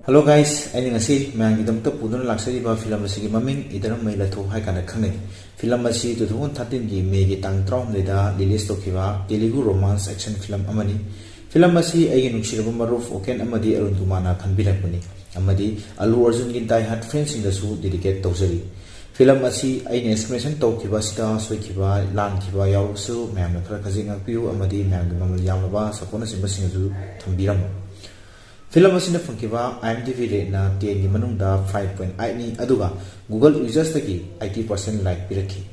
Hello guys, I ngasi mayang to pudun laksari ba film asigi maming idaram mai latho hai kana khangai. Film asi 2013 gi May gi tang trom leda release tokiba Telugu romance action film amani. Film asi ai nuksiraba maruf oken amadi arun kumana khanbirakpani. Amadi Allu Arjun gi Die Hard friends in the su dedicate tawjari. Film asi ai ne estimation tokiba sita soikiba lan kiba yawsu mayam khara khajinga piu amadi mayam gi mamal yamaba sapona simba singu thambiram. Film asina fangkiba IMDb rate na 10 gi manungda 5.8 ni aduga Google users taki 80% like pirakhi.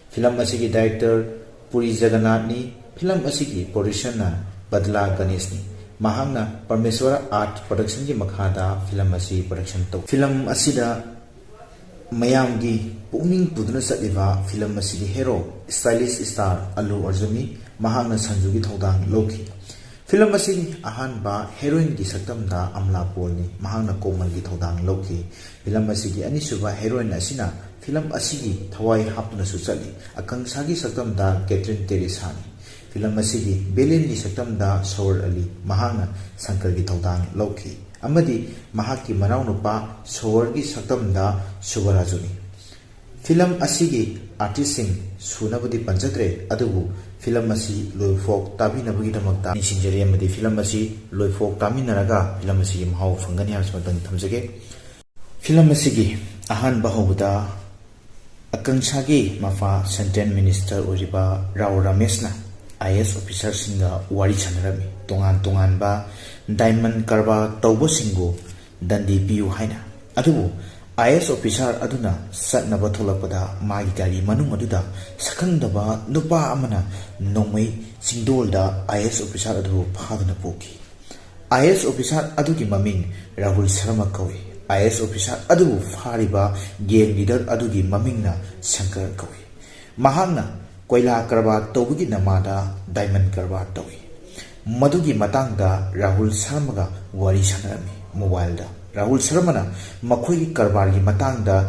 Film asigi director Puri Jagannath ni, film asigi producer na Badla Ganesh ni. Mahangna Parmeswara Art Production gi makhada film asi production to. Film asida mayam gi pukning puduna sadiba film asigi hero stylish star Allu Arjun ni mahangna sanju gi thodang loki. Film asing ahan ba heroine gi saktam da amla pol ni mahangna komal gi thodang loki. Film asigi ani suba heroine asina film asigi thawai hapna su chali akang sagi saktam da Catherine Teresa ni. Film asigi Belen gi saktam da Saur Ali mahangna Shankar gi thodang loki. Amadi mahaki manau nupa Saur gi saktam da Subaraju ni. Film asigi artist sing sunabudi panjatre adugu film asi loifok tabi nabagi damakta sinjari amadi film asi loifok tami naraga film asi mahau fangani hasmatang thamjage. Film asigi ahan bahubuda akangsagi mafa Central Minister oriba Rao Rameshna IS officer singa wari chanarami tongan ba diamond karba tawbo singu dandi piu haina adugu IS officer aduna satnaba tholakpada magi gari manung aduda sakangdaba nupa amana nongmai singdolda IS officer adu phaduna poki. IS officer adugi maming Rahul Sharma kawi. IS officer adu phariba gang leader adugi mamingna Shankar kawi. Mahangna koila karba tawbugi namada diamond karba tawi. Madugi matangda Rahul Sharma ga wari sanarami mobile da. Rahul Sharma na makhoi karbar gi matang da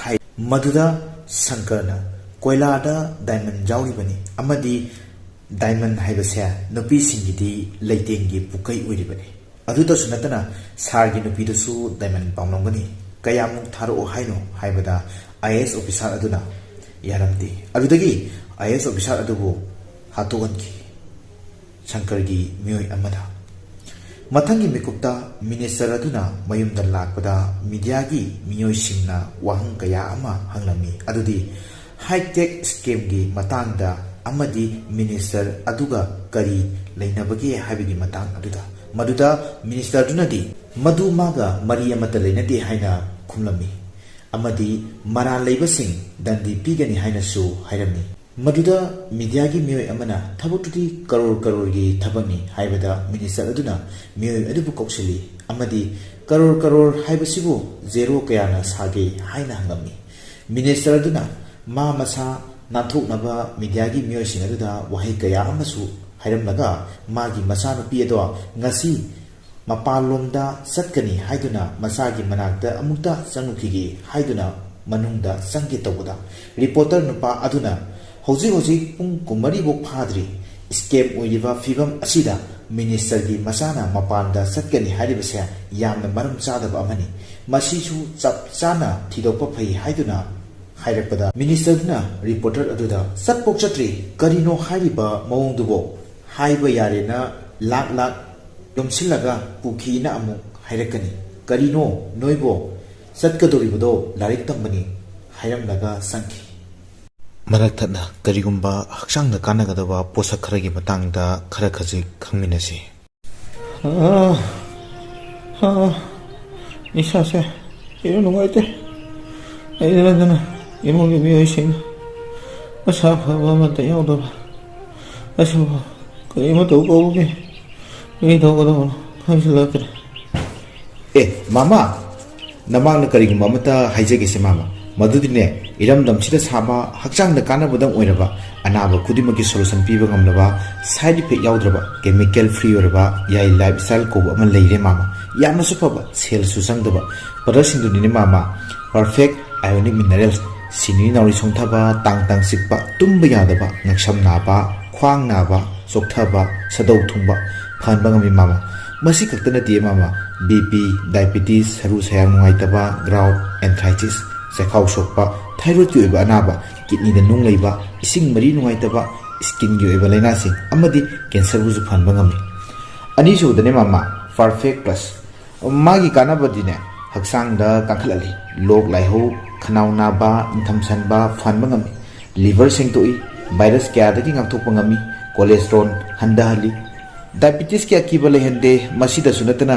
hai maduda Shankar na koila da diamond jauri bani amadi diamond haibase nupi singidi leiteng gi pukai uri bani aduda sunatana sar gi nupi su diamond pamlong bani kayam tharo haino haibada IS officer aduna yaramti adudagi IS officer adubu hatogan ki Shankar gi mioi amada Matangi mikupta minister aduna mayumda lakpada media gi miyoy singna wahang kaya ama hanglami adudi high tech scam gi matangda amadi minister aduga kari leinabagi habigi matang aduda maduda minister aduna di madu maga mari amata leinadi haina khumlami amadi mara leibasing dandi pigani haina su hairami Maduda media gi miyoy amana thabututi karor gi thabani haibada minister aduna miyoy adubu koksili amadi karor haibasibu zero kayana sage haina hangami minister aduna ma masa nathok naba media gi miyoy sing aduda wahai kaya amasu hairamlaga magi masa nupi ado ngasi mapalomda satkani haiduna masagi manakta amukta sanukigi haiduna manungda sangke tawda reporter nupa aduna Hoji pung kumari bok phadri escape oiba fibam asida minister gi masana mapanda satkani haribase yamna maram chadaba amani masisu chap chana thidokpa phai haiduna hairakpada minister na reporter aduda satpok chatri karino hariba mawongdubo haiba yare na lak yomsilaga pukhi na amu hairakani karino noibo satkadoribodo larik tambani hairamlaga sankhi Marakthana karigumba hakchangda kanagadaba posak kharagi matangda khara khaji khangminasi Isase iro nungaite aidana imogi miyoising asafa mata yawdaba asu kaima to kogi ni to godo hansilatra mama namang karigumba mata haijagise mama Madudine iram damsida saba hakchangda kanabudang oiraba anaba khudimaki solution piba ngamlaba side effect yawdraba chemical free oraba yai lifestyle ko ama leire mama yamna supaba sel susangdaba parasing duni mama perfect ionic minerals sini nauri songthaba tang sikpa tumba yadaba ngaksam naba khwang naba sokthaba sadau thungba phanba ngami mama ꯃꯁꯤ ꯈꯛꯇ ꯅꯠꯇꯦ ꯃꯥꯃ BP diabetes ꯁꯔꯨ ꯁꯌꯥꯡ ꯅꯨꯡꯉꯥꯏꯇꯕ ꯒ꯭ꯔꯥꯎꯠ ꯑꯦꯟꯊ꯭ꯔꯥꯏꯇꯤꯁ ꯆꯈꯥꯎ ꯁꯣꯛꯄ ꯊꯥꯏꯔꯣꯏꯗꯀꯤ ꯑꯣꯏꯕ ꯑꯅꯥꯕ ꯀꯤꯗꯅꯤꯗ ꯅꯨꯡ ꯂꯩꯕ ꯏꯁꯤꯡ ꯃꯔꯤ ꯅꯨꯡꯉꯥꯏꯇꯕ ꯁ꯭ꯀꯤꯟꯒꯤ ꯑꯣꯏꯕ ꯂꯥꯏꯅꯥꯁꯤꯡ ꯑꯃꯗꯤ ꯀꯦꯟꯁꯔꯕꯨꯁꯨ ꯐꯍꯟꯕ ꯉꯝꯃꯤ ꯑꯅꯤꯁꯨꯕꯗꯅꯦ ꯃꯥꯃ ꯄꯔꯐꯦꯛ ꯄ꯭ꯂꯁ ꯃꯥꯒꯤ ꯀꯥꯟꯅꯕꯗꯤꯅꯦ ꯍꯛꯆꯥꯡꯗ ꯀꯟꯈꯠꯍꯜꯂꯤ ꯂꯣꯛ ꯂꯥꯏꯍꯧ ꯈꯅꯥꯎ ꯅꯥꯕ ꯅꯤꯡꯊꯝ ꯁꯟꯕ ꯐꯍꯟꯕ ꯉꯝꯃꯤ ꯂꯤꯚꯔ ꯁꯦꯡꯗꯣꯛꯏ ꯚꯥꯏꯔꯁ ꯀꯌꯥꯗꯒꯤ ꯉꯥꯛꯊꯣꯛꯄ ꯉꯝꯃꯤ ꯀꯣꯂꯦꯁꯇ꯭ꯔꯣꯜ ꯍꯟꯊꯍꯜꯂꯤ ꯗꯥꯏꯕꯦꯇꯤꯁꯀꯤ ꯑꯀꯤꯕ ꯂꯩꯍꯟꯗꯦ ꯃꯁꯤꯗꯁꯨ ꯅꯠꯇꯅ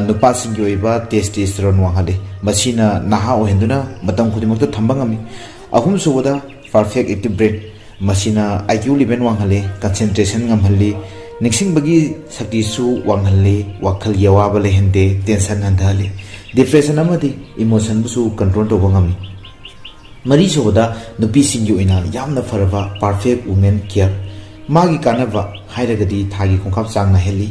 ꯅꯨꯄꯥꯁꯤꯡꯒꯤ ꯑꯣꯏꯕ ꯇꯦꯁꯇꯦꯁꯇꯦꯔꯣꯟ ꯋꯥꯡꯍꯜꯂꯤ ꯃꯁꯤꯅ ꯅꯍꯥ ꯑꯣꯏꯍꯟꯗꯨꯅ ꯃꯇꯝ ꯈꯨꯗꯤꯡꯃꯛꯇ ꯊꯝꯕ ꯉꯝꯃꯤ ꯑꯍꯨꯝꯁꯨꯕꯗ ꯄꯔꯐꯦꯛ ꯑꯦꯛꯇꯤꯚ ꯕ꯭ꯔꯦꯟ ꯃꯁꯤꯅ IQ ꯂꯦꯚꯦꯜ ꯋꯥꯡꯍꯜꯂꯤ ꯀꯟꯁꯦꯟꯇ꯭ꯔꯦꯁꯟ ꯉꯝꯍꯜꯂꯤ ꯅꯤꯡꯁꯤꯡꯕꯒꯤ ꯁꯛꯇꯤꯁꯨ ꯋꯥꯡꯍꯜꯂꯤ ꯋꯥꯈꯜꯒꯤ ꯑꯋꯥꯕ ꯂꯩꯍꯟꯗꯦ ꯇꯦꯟꯁꯟ ꯍꯟꯊꯍꯜꯂꯤ ꯗꯤꯄ꯭ꯔꯦꯁꯟ ꯑꯃꯗꯤ ꯏꯃꯣꯁꯟꯕꯨꯁꯨ ꯀꯟꯇ꯭ꯔꯣꯜ ꯇꯧꯕ ꯉꯝꯃꯤ ꯃꯔꯤꯁꯨꯕꯗ ꯅꯨꯄꯤꯁꯤꯡꯒꯤ ꯑꯣꯏꯅ ꯌꯥꯝꯅ ꯐꯔꯕ ꯄꯔꯐꯦꯛ ꯋꯨꯃꯦꯟ ꯀꯦꯌꯔ ꯃꯥꯒꯤ ꯀꯥꯟꯅꯕ ꯍꯥꯏꯔꯒꯗꯤ ꯊꯥꯒꯤ ꯈꯣꯡꯀꯥꯞ ꯆꯥꯡ ꯅꯥꯏꯍꯜꯂꯤ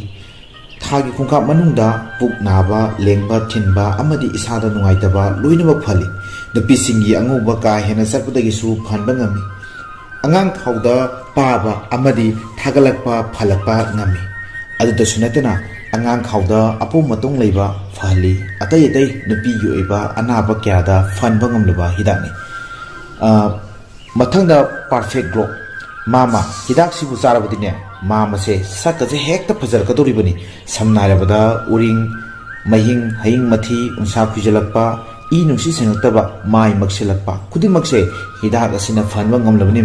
ꯊꯥꯒꯤ ꯈꯣꯡꯀꯥꯞ ꯃꯅꯨꯡꯗ ꯄꯨꯛ ꯅꯥꯕ ꯂꯦꯡꯕ ꯊꯤꯟꯕ ꯑꯃꯗꯤ ꯏꯁꯥꯗ ꯅꯨꯡꯉꯥꯏꯇꯕ ꯂꯣꯏꯅꯃꯛ ꯐꯍꯜꯂꯤ ꯅꯨꯄꯤꯁꯤꯡꯒꯤ ꯑꯉꯧꯕ ꯀꯥ ꯍꯦꯟꯅ ꯆꯠꯄꯗꯒꯤꯁꯨ ꯐꯍꯟꯕ ꯉꯝꯃꯤ ꯑꯉꯥꯡ ꯈꯥꯎꯗ ꯄꯥꯕ ꯑꯃꯗꯤ ꯊꯥꯒꯠꯂꯛꯄ ꯐꯍꯜꯂꯛꯄ ꯉꯝꯃꯤ ꯑꯗꯨꯗꯁꯨ ꯅꯠꯇꯅ ꯑꯉꯥꯡ ꯈꯥꯎꯗ ꯑꯄꯣꯝ ꯃꯇꯣꯡ ꯂꯩꯕ ꯐꯍꯜꯂꯤ ꯑꯇꯩ ꯅꯨꯄꯤꯒꯤ ꯑꯣꯏꯕ ꯑꯅꯥꯕ ꯀꯌꯥꯗ ꯐꯍꯟꯕ ꯉꯝꯂꯕ ꯍꯤꯗꯥꯛꯅꯤ ꯃꯊꯪꯗ ꯄꯔꯐꯦꯛ ꯒ꯭ꯂꯣ ꯃꯥꯃ ꯍꯤꯗꯥꯛꯁꯤꯕꯨ ꯆꯥꯔꯕꯗꯤꯅꯦ ꯃꯥꯃꯁꯦ ꯁꯛꯀꯁꯦ ꯍꯦꯛꯇ ꯐꯖꯔꯛꯀꯗꯧꯔꯤꯕꯅꯤ ꯁꯝꯅ ꯍꯥꯏꯔꯕꯗ ꯎꯔꯤꯡ ꯃꯍꯤꯡ ꯍꯌꯤꯡ ꯃꯊꯤ ꯎꯟꯁꯥ ꯈꯨꯏꯖꯤꯜꯂꯛꯄ ꯏ ꯅꯨꯡꯁꯤꯠ ꯁꯦꯡꯂꯛꯇꯕ ꯃꯥꯏ ꯃꯛꯁꯤꯜꯂꯛꯄ ꯈꯨꯗꯤꯡꯃꯛꯁꯦ ꯍꯤꯗꯥꯛ ꯑꯁꯤꯅ ꯐꯍꯟꯕ ꯉꯝꯂꯕꯅꯤ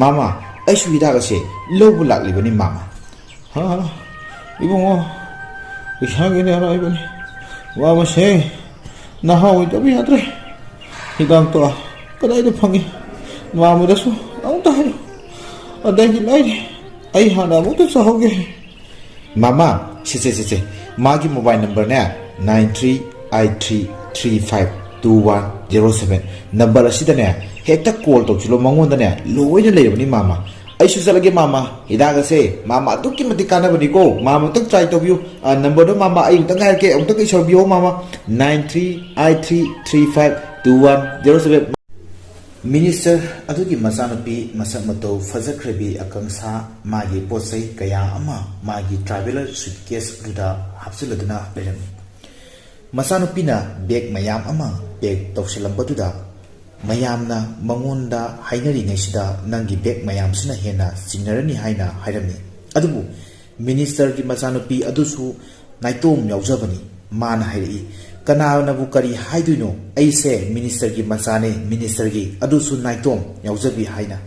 ꯃꯥꯃ ꯑꯩꯁꯨ ꯍꯤꯗꯥꯛ ꯑꯁꯦ ꯂꯧꯕ ꯂꯥꯛꯂꯤꯕꯅꯤ ꯃꯥꯃ 이봉아 이상하게 알아이보니 와마세 나하고 있다고 하더래 이당또 그다이도 팡이 마무리해서 아무도 하려 내기 나이리 아이 하나 못해 싸우게 마마 시세시세 마기 모바일 넘버네 9383352107 넘버 ꯑꯁꯤꯗꯅꯦ ꯍꯦꯛꯇ ꯀꯣꯜ ꯇꯧꯁꯤꯜꯂꯣ ꯃꯉꯣꯟꯗꯅꯦ ꯂꯣꯏꯅ ꯂꯩꯔꯕꯅꯤ ꯃꯥꯃ ꯑꯩꯁꯨ ꯆꯠꯂꯒꯦ ꯃꯥꯃ ꯍꯤꯗꯥꯛ ꯑꯁꯦ ꯃꯥꯃ ꯑꯗꯨꯛꯀꯤ ꯃꯇꯤꯛ ꯀꯥꯟꯅꯕꯅꯤꯀꯣ ꯃꯥꯃ ꯑꯃꯨꯛꯇꯪ ꯇ꯭ꯔꯥꯏ ꯇꯧꯕꯤꯌꯨ ꯅꯝꯕꯔꯗꯣ ꯃꯥꯃ ꯑꯩ ꯑꯃꯨꯛꯇꯪ ꯍꯥꯏꯔꯛꯀꯦ ꯑꯃꯨꯛꯇꯪ ꯏꯁꯜꯕꯤꯌꯣ ꯃꯥꯃ 9383352107 ꯃꯤꯅꯤꯁꯇꯔ ꯑꯗꯨꯒꯤ ꯃꯆꯥꯅꯨꯄꯤ ꯃꯁꯛ ꯃꯇꯧ ꯐꯖꯈ꯭ꯔꯕꯤ ꯑꯀꯪꯁꯥ ꯃꯥꯒꯤ ꯄꯣꯠꯆꯩ ꯀꯌꯥ ꯑꯃ ꯃꯥꯒꯤ ꯇ꯭ꯔꯥꯚꯦꯂꯔ ꯁꯨꯠꯀꯦꯁ ꯑꯗꯨꯗ ꯍꯥꯞꯆꯤꯜꯂꯗꯨꯅ ꯂꯩꯔꯝꯃꯤ ꯃꯆꯥꯅꯨꯄꯤꯅ ꯕꯦꯒ ꯃꯌꯥꯝ ꯑꯃ ꯄꯦꯛ ꯇꯧꯁꯤꯜꯂꯝꯕꯗꯨꯗ ꯃꯌꯥꯝꯅ ꯃꯉꯣꯟꯗ ꯍꯥꯏꯅꯔꯤꯉꯩꯁꯤꯗ ꯅꯪꯒꯤ ꯕꯦꯒ ꯃꯌꯥꯝꯁꯤꯅ ꯍꯦꯟꯅ ꯆꯤꯡꯅꯔꯅꯤ ꯍꯥꯏꯅ ꯍꯥꯏꯔꯝꯃꯤ ꯑꯗꯨꯕꯨ ꯃꯤꯅꯤꯁꯇꯔꯒꯤ ꯃꯆꯥꯅꯨꯄꯤ ꯑꯗꯨꯁꯨ ꯅꯥꯏꯇꯣꯝ ꯌꯥꯎꯖꯕꯅꯤ ꯃꯥꯅ ꯍꯥꯏꯔꯛꯏ ꯀꯅꯥꯅꯕꯨ ꯀꯔꯤ ꯍꯥꯏꯗꯣꯏꯅꯣ ꯑꯩꯁꯦ ꯃꯤꯅꯤꯁꯇꯔꯒꯤ ꯃꯆꯥꯅꯦ ꯃꯤꯅꯤꯁꯇꯔꯒꯤ ꯑꯗꯨꯁꯨ ꯅꯥꯏꯇꯣꯝ ꯌꯥꯎꯖꯕꯤ ꯍꯥꯏꯅ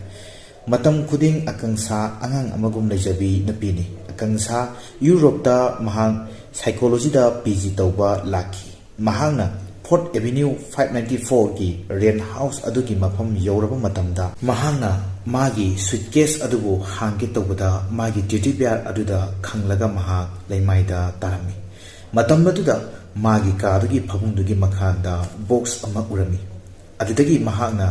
ꯃꯇꯝ ꯈꯨꯗꯤꯡ ꯑꯀꯪꯁꯥ ꯑꯉꯥꯡ ꯑꯃꯒꯨꯝ ꯂꯩꯖꯕꯤ ꯅꯨꯄꯤꯅꯤ ꯑꯀꯪꯁꯥ ꯌꯨꯔꯣꯞꯇ ꯃꯍꯥꯛ ꯁꯥꯏꯀꯣꯂꯣꯖꯤꯗ PG ꯇꯧꯕ ꯂꯥꯛꯈꯤ ꯃꯍꯥꯛꯅ 4th Avenue 594ꯒꯤ ꯔꯦꯟ ꯍꯥꯎꯁ ꯑꯗꯨꯒꯤ ꯃꯐꯝ ꯌꯧꯔꯕ ꯃꯇꯝꯗ ꯃꯍꯥꯛꯅ ꯃꯥꯒꯤ ꯁꯨꯠꯀꯦꯁ ꯑꯗꯨꯕꯨ ꯍꯥꯡꯒꯦ ꯇꯧꯕꯗ ꯃꯥꯒꯤ ꯇꯦꯗꯤ ꯕꯤꯌꯔ ꯑꯗꯨꯗ ꯈꯪꯂꯒ ꯃꯍꯥꯛ ꯂꯩꯃꯥꯏꯗ ꯇꯥꯔꯝꯃꯤ ꯃꯇꯝ ꯑꯗꯨꯗ ꯃꯥꯒꯤ ꯀꯥꯗꯨꯒꯤ ꯐꯃꯨꯡꯗꯨꯒꯤ ꯃꯈꯥꯗ ꯕꯣꯛꯁ ꯑꯃ ꯎꯔꯝꯃꯤ ꯑꯗꯨꯗꯒꯤ ꯃꯍꯥꯛꯅ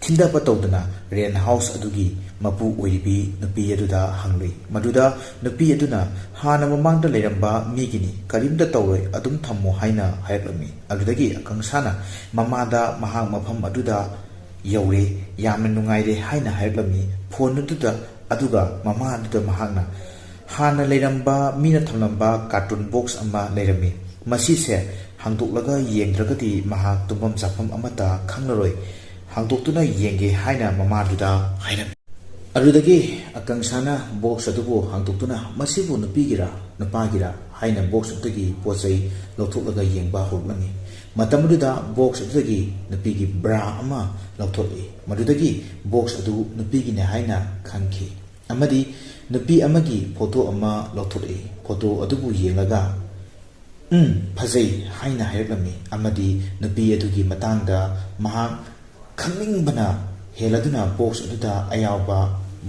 ꯊꯤꯟꯗꯕ ꯇꯧꯗꯅ ꯔꯦꯟ ꯍꯥꯎꯁ ꯑꯗꯨꯒꯤ ꯃꯄꯨ ꯑꯣꯏꯔꯤꯕꯤ ꯅꯨꯄꯤ ꯑꯗꯨꯗ ꯍꯪꯂꯨꯏ ꯃꯗꯨꯗ ꯅꯨꯄꯤ ꯑꯗꯨꯅ ꯍꯥꯟꯅ ꯃꯃꯥꯡꯗ ꯂꯩꯔꯝꯕ ꯃꯤꯒꯤꯅꯤ ꯀꯔꯤꯝꯇ ꯇꯧꯔꯣꯏ ꯑꯗꯨꯝ ꯊꯝꯃꯣ ꯍꯥꯏꯅ ꯍꯥꯏꯔꯛꯂꯝꯃꯤ ꯑꯗꯨꯗꯒꯤ ꯑꯀꯪꯁꯥꯅ ꯃꯃꯥꯗ ꯃꯍꯥꯛ ꯃꯐꯝ ꯑꯗꯨꯗ ꯌꯧꯔꯦ ꯌꯥꯝꯅ ꯅꯨꯡꯉꯥꯏꯔꯦ ꯍꯥꯏꯅ ꯍꯥꯏꯔꯛꯂꯝꯃꯤ ꯐꯣꯟ ꯑꯗꯨꯗ ꯑꯗꯨꯒ ꯃꯃꯥ ꯑꯗꯨꯗ ꯃꯍꯥꯛꯅ ꯍꯥꯟꯅ ꯂꯩꯔꯝꯕ ꯃꯤꯅ ꯊꯝꯂꯝꯕ ꯀꯥꯔꯇꯨꯟ ꯕꯣꯛꯁ ꯑꯃ ꯂꯩꯔꯝꯃꯤ ꯃꯁꯤꯁꯦ ꯍꯥꯡꯗꯣꯛꯂꯒ ꯌꯦꯡꯗ꯭ꯔꯒꯗꯤ ꯃꯍꯥꯛ ꯇꯨꯝꯐꯝ ꯆꯥꯐꯝ ꯑꯃꯠꯇ ꯈꯪꯂꯔꯣꯏ ꯍꯥꯡꯗꯣꯛꯇꯨꯅ ꯌꯦꯡꯒꯦ ꯍꯥꯏꯅ ꯃꯃꯥꯗꯨꯗ ꯍꯥꯏꯔꯝꯃꯤ ꯑꯗꯨꯗꯒꯤ ꯑꯀꯪꯁꯥꯅ ꯕꯣꯛꯁ ꯑꯗꯨꯕꯨ ꯍꯥꯡꯗꯣꯛꯇꯨꯅ ꯃꯁꯤꯕꯨ ꯅꯨꯄꯤꯒꯤꯔ ꯅꯨꯄꯥꯒꯤꯔ ꯍꯥꯏꯅ ꯕꯣꯛꯁ ꯑꯗꯨꯗꯒꯤ ꯄꯣꯠꯆꯩ ꯂꯧꯊꯣꯛꯂꯒ ꯌꯦꯡꯕ ꯍꯧꯔꯛꯂꯝꯃꯤ ꯃꯇꯝ ꯑꯗꯨꯗ ꯕꯣꯛꯁ ꯑꯗꯨꯗꯒꯤ ꯅꯨꯄꯤꯒꯤ ꯕ꯭ꯔꯥ ꯑꯃ ꯂꯧꯊꯣꯛꯏ ꯃꯗꯨꯗꯒꯤ ꯕꯣꯛꯁ ꯑꯗꯨ ꯅꯨꯄꯤꯒꯤꯅꯦ ꯍꯥꯏꯅ ꯈꯪꯈꯤ ꯑꯃꯗꯤ ꯅꯨꯄꯤ ꯑꯃꯒꯤ ꯐꯣꯇꯣ ꯑꯃ ꯂꯧꯊꯣꯛꯏ ꯐꯣꯇꯣ ꯑꯗꯨꯕꯨ ꯌꯦꯡꯂꯒ ꯐꯖꯩ ꯍꯥꯏꯅ ꯍꯥꯏꯔꯛꯂꯝꯃꯤ ꯑꯃꯗꯤ ꯅꯨꯄꯤ ꯑꯗꯨꯒꯤ ꯃꯇꯥꯡꯗ ꯃꯍꯥꯛ ꯈꯪꯅꯤꯡꯕꯅ ꯍꯦꯜꯂꯗꯨꯅ ꯕꯣꯛꯁ ꯑꯗꯨꯗ ꯑꯌꯥꯎꯕ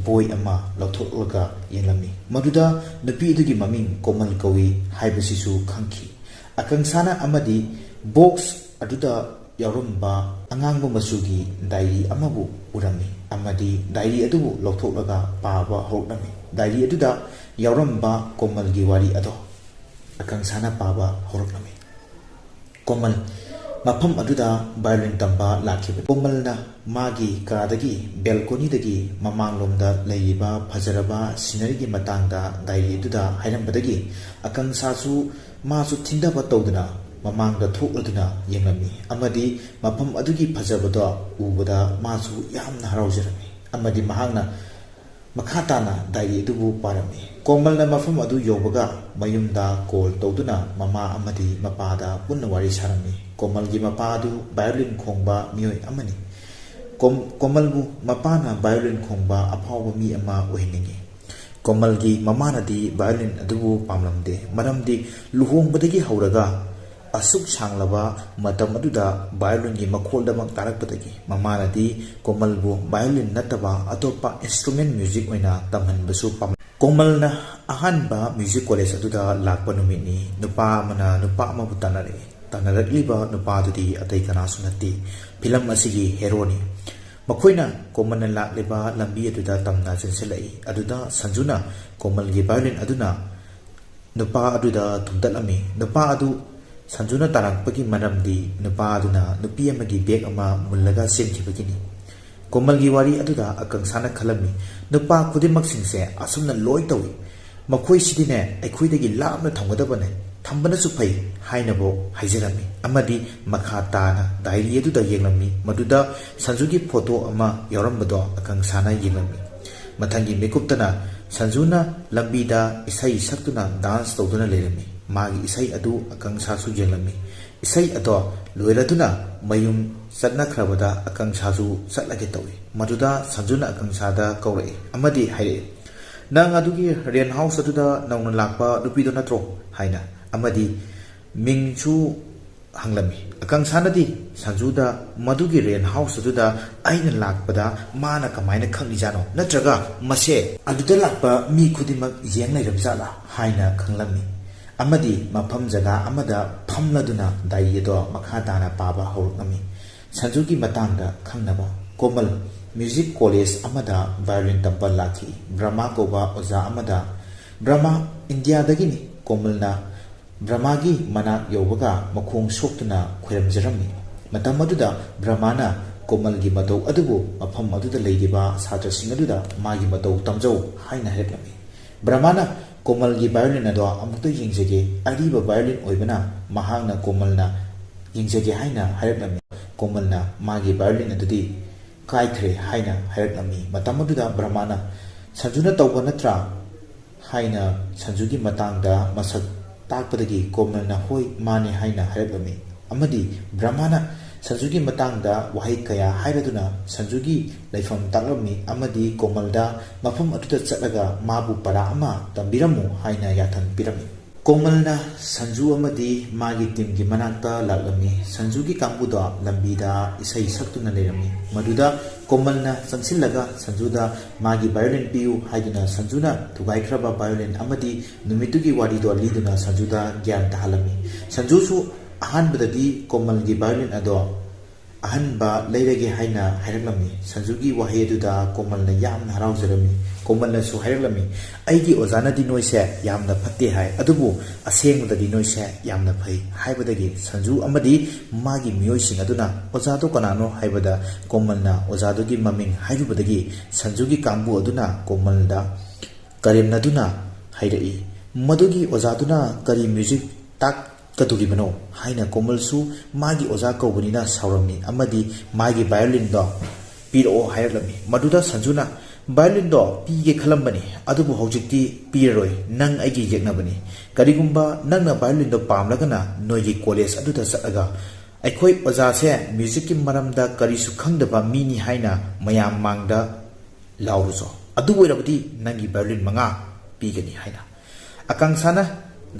ꯕꯣꯏ ꯑꯃ ꯂꯧꯊꯣꯛꯂꯒ ꯌꯦꯡꯂꯝꯃꯤ ꯃꯗꯨꯗ ꯅꯨꯄꯤ ꯑꯗꯨꯒꯤ ꯃꯃꯤꯡ ꯀꯣꯃꯜ ꯀꯧꯏ ꯍꯥꯏꯕꯁꯤꯁꯨ ꯈꯪꯈꯤ ꯑꯀꯪꯁꯥꯅ ꯑꯃꯗꯤ ꯕꯣꯛꯁ ꯑꯗꯨꯗ ꯌꯥꯎꯔꯝꯕ ꯑꯉꯥꯡꯕ ꯃꯆꯨꯒꯤ ꯗꯥꯏꯔꯤ ꯑꯃꯕꯨ ꯎꯔꯝꯃꯤ ꯑꯃꯗꯤ ꯗꯥꯏꯔꯤ ꯑꯗꯨꯕꯨ ꯂꯧꯊꯣꯛꯂꯒ ꯄꯥꯕ ꯍꯧꯔꯛꯂꯝꯃꯤ ꯗꯥꯏꯔꯤ ꯑꯗꯨꯗ ꯌꯥꯎꯔꯝꯕ ꯀꯣꯃꯜꯒꯤ ꯋꯥꯔꯤ ꯑꯗꯣ ꯑꯀꯪꯁꯥꯅ ꯄꯥꯕ ꯍꯧꯔꯛꯂꯝꯃꯤ ꯀꯣꯃꯜ ꯃꯐꯝ ꯑꯗꯨꯗ ꯚꯥꯏꯑꯣꯂꯤꯟ ꯇꯝꯕ ꯂꯥꯛꯈꯤꯕꯅꯤ꯫ ꯀꯣꯃꯜꯅ ꯃꯥꯒꯤ ꯀꯥꯗꯒꯤ ꯕꯦꯜꯀꯣꯅꯤꯗꯒꯤ ꯃꯃꯥꯡꯂꯣꯝꯗ ꯂꯩꯔꯤꯕ ꯐꯖꯔꯕ ꯁꯤꯅꯔꯤꯒꯤ ꯃꯇꯥꯡꯗ ꯗꯥꯏꯔꯤ ꯑꯗꯨꯗ ꯍꯥꯏꯔꯝꯕꯗꯒꯤ ꯑꯀꯪꯁꯥꯁꯨ ꯃꯥꯁꯨ ꯊꯤꯟꯊꯕ ꯇꯧꯗꯨꯅ ꯃꯃꯥꯡꯗ ꯊꯣꯛꯂꯗꯨꯅ ꯌꯦꯡꯂꯝꯃꯤ ꯑꯃꯗꯤ ꯃꯐꯝ ꯑꯗꯨꯒꯤ ꯐꯖꯕꯗꯣ ꯎꯕꯗ ꯃꯥꯁꯨ ꯌꯥꯝꯅ ꯍꯔꯥꯎꯖꯔꯝꯃꯤ ꯑꯃꯗꯤ ꯃꯍꯥꯛꯅ ꯃꯈꯥ ꯇꯥꯅ ꯗꯥꯏꯔꯤ ꯑꯗꯨꯕꯨ ꯄꯥꯔꯝꯃꯤ꯫ ꯀꯣꯃꯜꯅ ꯃꯐꯝ ꯑꯗꯨ ꯌꯧꯕꯒ ꯃꯌꯨꯝꯗ ꯀꯣꯜ ꯇꯧꯗꯨꯅ ꯃꯃꯥ ꯑꯃꯗꯤ ꯃꯄꯥꯗ ꯄꯨꯟꯅ ꯋꯥꯔꯤ ꯁꯥꯔꯝꯃꯤ꯫ ꯀꯣꯃꯜꯒꯤ ꯃꯄꯥ ꯑꯗꯨ ꯚꯥꯏꯑꯣꯂꯤꯟ ꯈꯣꯡꯕ ꯃꯤꯑꯣꯏ ꯑꯃꯅꯤ꯫ ꯀꯣꯃꯜꯕꯨ ꯃꯄꯥꯅ ꯚꯥꯏꯑꯣꯂꯤꯟ ꯈꯣꯡꯕ ꯑꯐꯥꯎꯕ ꯃꯤ ꯑꯃ ꯑꯣꯏꯍꯟꯅꯤꯡꯉꯤ꯫ ꯀꯣꯃꯜꯒꯤ ꯃꯃꯥꯅꯗꯤ ꯚꯥꯏꯑꯣꯂꯤꯟ ꯑꯗꯨꯕꯨ ꯄꯥꯝꯂꯝꯗꯦ ꯃꯔꯝꯗꯤ ꯂꯨꯍꯣꯡꯕꯗꯒꯤ ꯍꯧꯔꯒ ꯑꯁꯨꯛ ꯁꯥꯡꯂꯕ ꯃꯇꯝ ꯑꯗꯨꯗ ꯚꯥꯏꯑꯣꯂꯤꯟꯒꯤ ꯃꯈꯣꯜꯗꯃꯛ ꯇꯥꯔꯛꯄꯗꯒꯤ ꯃꯃꯥꯅꯗꯤ ꯀꯣꯃꯜꯕꯨ ꯚꯥꯏꯑꯣꯂꯤꯟ ꯅꯠꯇꯕ ꯑꯇꯣꯞꯄ ꯏꯟꯁꯇ꯭ꯔꯨꯃꯦꯟ ꯃ꯭ꯌꯨꯖꯤꯛ ꯑꯣꯏꯅ ꯇꯝꯍꯟꯕꯁꯨ ꯄꯥꯝꯃꯤ꯫ ꯀꯣꯃꯜꯅ ꯑꯍꯥꯟꯕ ꯃ꯭ꯌꯨꯖꯤꯛ ꯀꯣꯂꯦꯖ ꯑꯗꯨꯗ ꯂꯥꯛꯄ ꯅꯨꯃꯤꯠꯅꯤ꯫ ꯅꯨꯄꯥ ꯑꯃꯅ ꯅꯨꯄꯥ ꯑꯃꯕꯨ ꯇꯥꯟꯅꯔꯛꯏ꯫ ꯇꯥꯟꯅꯔꯛꯂꯤꯕ ꯅꯨꯄꯥꯗꯨꯗꯤ ꯑꯇꯩ ꯀꯅꯥꯁꯨ ꯅꯠꯇꯦ, ꯐꯤꯂꯝ ꯑꯁꯤꯒꯤ ꯍꯦꯔꯣꯅꯤ꯫ ꯃꯈꯣꯏꯅ ꯀꯣꯃꯜꯅ ꯂꯥꯛꯂꯤꯕ ꯂꯝꯕꯤ ꯑꯗꯨꯗ ꯇꯝꯅ ꯆꯪꯁꯤꯜꯂꯛꯏ꯫ ꯑꯗꯨꯗ ꯁꯟꯖꯨꯅ ꯀꯣꯃꯜꯒꯤ ꯚꯥꯏꯑꯣꯂꯤꯟ ꯑꯗꯨꯅ ꯅꯨꯄꯥ ꯑꯗꯨꯗ ꯊꯨꯝꯇꯠꯂꯝꯃꯤ꯫ ꯅꯨꯄꯥ ꯑꯗꯨ ꯁꯟꯖꯨꯅ ꯇꯥꯔꯛꯄꯒꯤ ꯃꯔꯝꯗꯤ ꯅꯨꯄꯥ ꯑꯗꯨꯅ ꯅꯨꯄꯤ ꯑꯃꯒꯤ ꯕꯦꯒ ꯑꯃ ꯃꯨꯜꯂꯒ ꯆꯦꯟꯈꯤꯕꯒꯤꯅꯤ꯫ ꯀꯣꯃꯜꯒꯤ ꯋꯥꯔꯤ ꯑꯗꯨꯗ ꯑꯀꯪꯁꯥꯅ ꯈꯜꯂꯝꯃꯤ, ꯅꯨꯄꯥ ꯈꯨꯗꯤꯡꯃꯛꯁꯤꯡꯁꯦ ꯑꯁꯨꯝꯅ ꯂꯣꯏ ꯇꯧꯏ, ꯃꯈꯣꯏꯁꯤꯗꯤꯅꯦ ꯑꯩꯈꯣꯏꯗꯒꯤ ꯂꯥꯞꯅ ꯊꯝꯒꯗꯕꯅꯦ, ꯊꯝꯕꯅꯁꯨ ꯐꯩ ꯍꯥꯏꯅꯕꯨ ꯍꯥꯏꯖꯔꯝꯃꯤ ꯑꯃꯗꯤ ꯃꯈꯥ ꯇꯥꯅ ꯗꯥꯏꯔꯤ ꯑꯗꯨꯗ ꯌꯦꯡꯂꯝꯃꯤ꯫ ꯃꯗꯨꯗ ꯁꯟꯖꯨꯒꯤ ꯐꯣꯇꯣ ꯑꯃ ꯌꯥꯎꯔꯝꯕꯗꯣ ꯑꯀꯪꯁꯥꯅ ꯌꯦꯡꯂꯝꯃꯤ꯫ ꯃꯊꯪꯒꯤ ꯃꯤꯀꯨꯞꯇꯅ ꯁꯟꯖꯨꯅ ꯂꯝꯕꯤꯗ ꯏꯁꯩ ꯁꯛꯇꯨꯅ ꯗꯥꯟꯁ ꯇꯧꯗꯨꯅ ꯂꯩꯔꯝꯃꯤ꯫ ꯃꯥꯒꯤ ꯏꯁꯩ ꯑꯗꯨ ꯑꯀꯪꯁꯥꯁꯨ ꯌꯦꯡꯂꯝꯃꯤ꯫ ꯏꯁꯩ ꯑꯗꯣ ꯂꯣꯏꯔꯗꯨꯅ ꯃꯌꯨꯝ ꯆꯠꯅꯈ꯭ꯔꯕꯗ ꯑꯀꯪꯁꯥꯁꯨ ꯆꯠꯂꯒꯦ ꯇꯧꯏ꯫ ꯃꯗꯨꯗ ꯁꯟꯖꯨꯅ ꯑꯀꯪꯁꯥꯗ ꯀꯧꯔꯛꯏ ꯑꯃꯗꯤ ꯍꯥꯏꯔꯛꯏ, ꯅꯪ ꯑꯗꯨꯒꯤ ꯔꯦꯟ ꯍꯥꯎꯁ ꯑꯗꯨꯗ ꯅꯧꯅ ꯂꯥꯛꯄ ꯅꯨꯄꯤꯗꯣ ꯅꯠꯇ꯭ꯔꯣ ꯍꯥꯏꯅ ꯑꯃꯗꯤ ꯃꯤꯡꯁꯨ ꯍꯪꯂꯝꯃꯤ꯫ ꯑꯀꯪꯁꯥꯅꯗꯤ ꯁꯟꯖꯨꯗ ꯃꯗꯨꯒꯤ ꯔꯦꯟ ꯍꯥꯎꯁ ꯑꯗꯨꯗ ꯑꯩꯅ ꯂꯥꯛꯄꯗ ꯃꯥꯅ ꯀꯃꯥꯏꯅ ꯈꯪꯂꯤꯖꯥꯠꯅꯣ, ꯅꯠꯇ꯭ꯔꯒ ꯃꯁꯦ ꯑꯗꯨꯗ ꯂꯥꯛꯄ ꯃꯤ ꯈꯨꯗꯤꯡꯃꯛ ꯌꯦꯡ ꯂꯩꯔꯕꯖꯥꯠꯂꯥ ꯍꯥꯏꯅ ꯈꯪꯂꯝꯃꯤ ꯑꯃꯗꯤ ꯃꯐꯝ ꯖꯒꯥ ꯑꯃꯗ ꯐꯝꯂꯗꯨꯅ ꯗꯥꯏꯔꯤ ꯑꯗꯣ ꯃꯈꯥ ꯇꯥꯅ ꯄꯥꯕ ꯍꯧꯔꯛꯂꯝꯃꯤ꯫ ꯁꯟꯖꯨꯒꯤ ꯃꯇꯥꯡꯗ ꯈꯪꯅꯕ ꯀꯣꯃꯜ ꯃ꯭ꯌꯨꯖꯤꯛ ꯀꯣꯂꯦꯖ ꯑꯃꯗ ꯚꯥꯏꯑꯣꯂꯤꯟ ꯇꯝꯕ ꯂꯥꯛꯈꯤ꯫ ꯕ꯭ꯔꯍ꯭ꯃ ꯀꯧꯕ ꯑꯣꯖꯥ ꯑꯃꯗ, ꯕ꯭ꯔꯍ꯭ꯃ ꯏꯟꯗꯤꯌꯥꯗꯒꯤꯅꯤ꯫ ꯀꯣꯃꯜꯅ ꯕ꯭ꯔꯍ꯭ꯃꯒꯤ ꯃꯅꯥꯛ ꯌꯧꯕꯒ ꯃꯈꯣꯡ ꯁꯣꯛꯇꯨꯅ ꯈꯣꯏꯔꯝꯖꯔꯝꯃꯤ꯫ ꯃꯇꯝ ꯑꯗꯨꯗ ꯕ꯭ꯔꯍ꯭ꯃꯅ ꯀꯣꯃꯜꯒꯤ ꯃꯇꯧ ꯑꯗꯨꯕꯨ ꯃꯐꯝ ꯑꯗꯨꯗ ꯂꯩꯔꯤꯕ ꯁꯥꯇ꯭ꯔꯁꯤꯡ ꯑꯗꯨꯗ ꯃꯥꯒꯤ ꯃꯇꯧ ꯇꯝꯖꯧ ꯍꯥꯏꯅ ꯍꯥꯏꯔꯛꯂꯝꯃꯤ꯫ ꯕ꯭ꯔꯍ꯭ꯃꯅ ꯀꯣꯃꯜꯒꯤ ꯚꯥꯏꯑꯣꯂꯤꯟ ꯑꯗꯣ ꯑꯃꯨꯛꯇ ꯌꯦꯡꯖꯒꯦ, ꯑꯔꯤꯕ ꯚꯥꯏꯑꯣꯂꯤꯟ ꯑꯣꯏꯕꯅ ꯃꯍꯥꯛꯅ ꯀꯣꯃꯜꯅ ꯌꯦꯡꯖꯒꯦ ꯍꯥꯏꯅ ꯍꯥꯏꯔꯛꯂꯝꯃꯤ꯫ ꯀꯣꯃꯜꯅ ꯃꯥꯒꯤ ꯚꯥꯏꯑꯣꯂꯤꯟ ꯑꯗꯨꯗꯤ ꯀꯥꯏꯈ꯭ꯔꯦ ꯍꯥꯏꯅ ꯍꯥꯏꯔꯛꯂꯝꯃꯤ꯫ ꯃꯇꯝ ꯑꯗꯨꯗ ꯕ꯭ꯔꯍ꯭ꯃꯅ ꯁꯟꯖꯨꯅ ꯇꯧꯕ ꯅꯠꯇ꯭ꯔꯥ ꯍꯥꯏꯅ ꯁꯟꯖꯨꯒꯤ ꯃꯇꯥꯡꯗ ꯃꯁꯛ ꯇꯥꯛꯄꯗꯒꯤ ꯀꯣꯃꯜꯅ ꯍꯣꯏ ꯃꯥꯅꯦ ꯍꯥꯏꯅ ꯍꯥꯏꯔꯛꯂꯝꯃꯤ ꯑꯃꯗꯤ ꯕ꯭ꯔꯍ꯭ꯃꯅ ꯁꯟꯖꯨꯒꯤ ꯃꯇꯥꯡꯗ ꯋꯥꯍꯩ ꯀꯌꯥ ꯍꯥꯏꯔꯗꯨꯅ ꯁꯟꯖꯨꯒꯤ ꯂꯩꯐꯝ ꯇꯥꯛꯂꯝꯃꯤ ꯑꯃꯗꯤ ꯀꯣꯃꯜꯗ ꯃꯐꯝ ꯑꯗꯨꯗ ꯆꯠꯂꯒ ꯃꯥꯕꯨ ꯄꯔꯥ ꯑꯃ ꯇꯝꯕꯤꯔꯝꯃꯨ ꯍꯥꯏꯅ ꯌꯥꯊꯪ ꯄꯤꯔꯝꯃꯤ꯫ ꯀꯣꯃꯜꯅ ꯁꯟꯖꯨ ꯑꯃꯗꯤ ꯃꯥꯒꯤ ꯇꯤꯝꯒꯤ ꯃꯅꯥꯛꯇ ꯂꯥꯛꯂꯝꯃꯤ꯫ ꯁꯟꯖꯨꯒꯤ ꯀꯥꯡꯕꯨꯗꯣ ꯂꯝꯕꯤꯗ ꯏꯁꯩ ꯁꯛꯇꯨꯅ ꯂꯩꯔꯝꯃꯤ꯫ ꯃꯗꯨꯗ ꯀꯣꯃꯜꯅ ꯆꯪꯁꯤꯜꯂꯒ ꯁꯟꯖꯨꯗ ꯃꯥꯒꯤ ꯚꯥꯏꯑꯣꯂꯤꯟ ꯄꯤꯌꯨ ꯍꯥꯏꯗꯨꯅ ꯁꯟꯖꯨꯅ ꯊꯨꯒꯥꯏꯈ꯭ꯔꯕ ꯚꯥꯏꯑꯣꯂꯤꯟ ꯑꯃꯗꯤ ꯅꯨꯃꯤꯠꯇꯨꯒꯤ ꯋꯥꯔꯤꯗꯣ ꯂꯤꯗꯨꯅ ꯁꯟꯖꯨꯗ ꯒ꯭ꯌꯥꯟ ꯇꯥꯍꯜꯂꯝꯃꯤ꯫ ꯁꯟꯖꯨꯁꯨ ꯑꯍꯥꯟꯕꯗꯗꯤ ꯀꯣꯃꯜꯒꯤ ꯚꯥꯏꯑꯣꯂꯤꯟ ꯑꯗꯣ ꯑꯍꯟꯕ ꯂꯩꯔꯒꯦ ꯍꯥꯏꯅ ꯍꯥꯏꯔꯛꯂꯝꯃꯤ꯫ ꯁꯟꯖꯨꯒꯤ ꯋꯥꯍꯩ ꯑꯗꯨꯗ ꯀꯣꯃꯜꯅ ꯌꯥꯝꯅ ꯍꯔꯥꯎꯖꯔꯝꯃꯤ꯫ ꯀꯣꯃꯜꯅꯁꯨ ꯍꯥꯏꯔꯛꯂꯝꯃꯤ, ꯑꯩꯒꯤ ꯑꯣꯖꯥꯅꯗꯤ ꯅꯣꯏꯁꯦ ꯌꯥꯝꯅ ꯐꯠꯇꯦ ꯍꯥꯏ, ꯑꯗꯨꯕꯨ ꯑꯁꯦꯡꯕꯗꯗꯤ ꯅꯣꯏꯁꯦ ꯌꯥꯝꯅ ꯐꯩ ꯍꯥꯏꯕꯗꯒꯤ ꯁꯟꯖꯨ ꯑꯃꯗꯤ ꯃꯥꯒꯤ ꯃꯤꯑꯣꯏꯁꯤꯡ ꯑꯗꯨꯅ ꯑꯣꯖꯥꯗꯣ ꯀꯅꯥꯅꯣ ꯍꯥꯏꯕꯗ ꯀꯣꯃꯜꯅ ꯑꯣꯖꯥꯗꯨꯒꯤ ꯃꯃꯤꯡ ꯍꯥꯏꯔꯨꯕꯗꯒꯤ ꯁꯟꯖꯨꯒꯤ ꯀꯥꯡꯕꯨ ꯑꯗꯨꯅ ꯀꯣꯃꯜꯗ ꯀꯔꯦꯝꯅꯗꯨꯅ ꯍꯥꯏꯔꯛꯏ, ꯃꯗꯨꯒꯤ ꯑꯣꯖꯥꯗꯨꯅ ꯀꯔꯤ ꯃ꯭ꯌꯨꯖꯤꯛ ꯇꯥꯛꯀꯗꯣꯔꯤꯕꯅꯣ ꯍꯥꯏꯅ ꯀꯣꯃꯜꯁꯨ ꯃꯥꯒꯤ ꯑꯣꯖꯥ ꯀꯧꯕꯅꯤꯅ ꯁꯥꯎꯔꯝꯃꯤ ꯑꯃꯗꯤ ꯃꯥꯒꯤ ꯚꯥꯏꯑꯣꯂꯤꯟꯗꯣ ꯄꯤꯔꯛꯑꯣ ꯍꯥꯏꯔꯛꯂꯝꯃꯤ꯫ ꯃꯗꯨꯗ ꯁꯟꯖꯨꯅ ꯚꯥꯏꯑꯣꯂꯤꯟꯗꯣ ꯄꯤꯒꯦ ꯈꯜꯂꯝꯕꯅꯤ, ꯑꯗꯨꯕꯨ ꯍꯧꯖꯤꯛꯇꯤ ꯄꯤꯔꯔꯣꯏ, ꯅꯪ ꯑꯩꯒꯤ ꯌꯦꯛꯅꯕꯅꯤ, ꯀꯔꯤꯒꯨꯝꯕ ꯅꯪꯅ ꯚꯥꯏꯑꯣꯂꯤꯟꯗꯣ ꯄꯥꯝꯂꯒꯅ ꯅꯣꯏꯒꯤ ꯀꯣꯂꯦꯖ ꯑꯗꯨꯗ ꯆꯠꯂꯒ ꯑꯩꯈꯣꯏ ꯑꯣꯖꯥꯁꯦ ꯃ꯭ꯌꯨꯖꯤꯛꯀꯤ ꯃꯔꯝꯗ ꯀꯔꯤꯁꯨ ꯈꯪꯗꯕ ꯃꯤꯅꯤ ꯍꯥꯏꯅ ꯃꯌꯥꯝ ꯃꯥꯡꯗ ꯂꯥꯎꯔꯨꯆꯣ, ꯑꯗꯨ ꯑꯣꯏꯔꯕꯗꯤ ꯅꯪꯒꯤ ꯚꯥꯏꯑꯣꯂꯤꯟ 5 ꯄꯤꯒꯅꯤ ꯍꯥꯏꯅ꯫ ꯑꯀꯪꯁꯥꯅ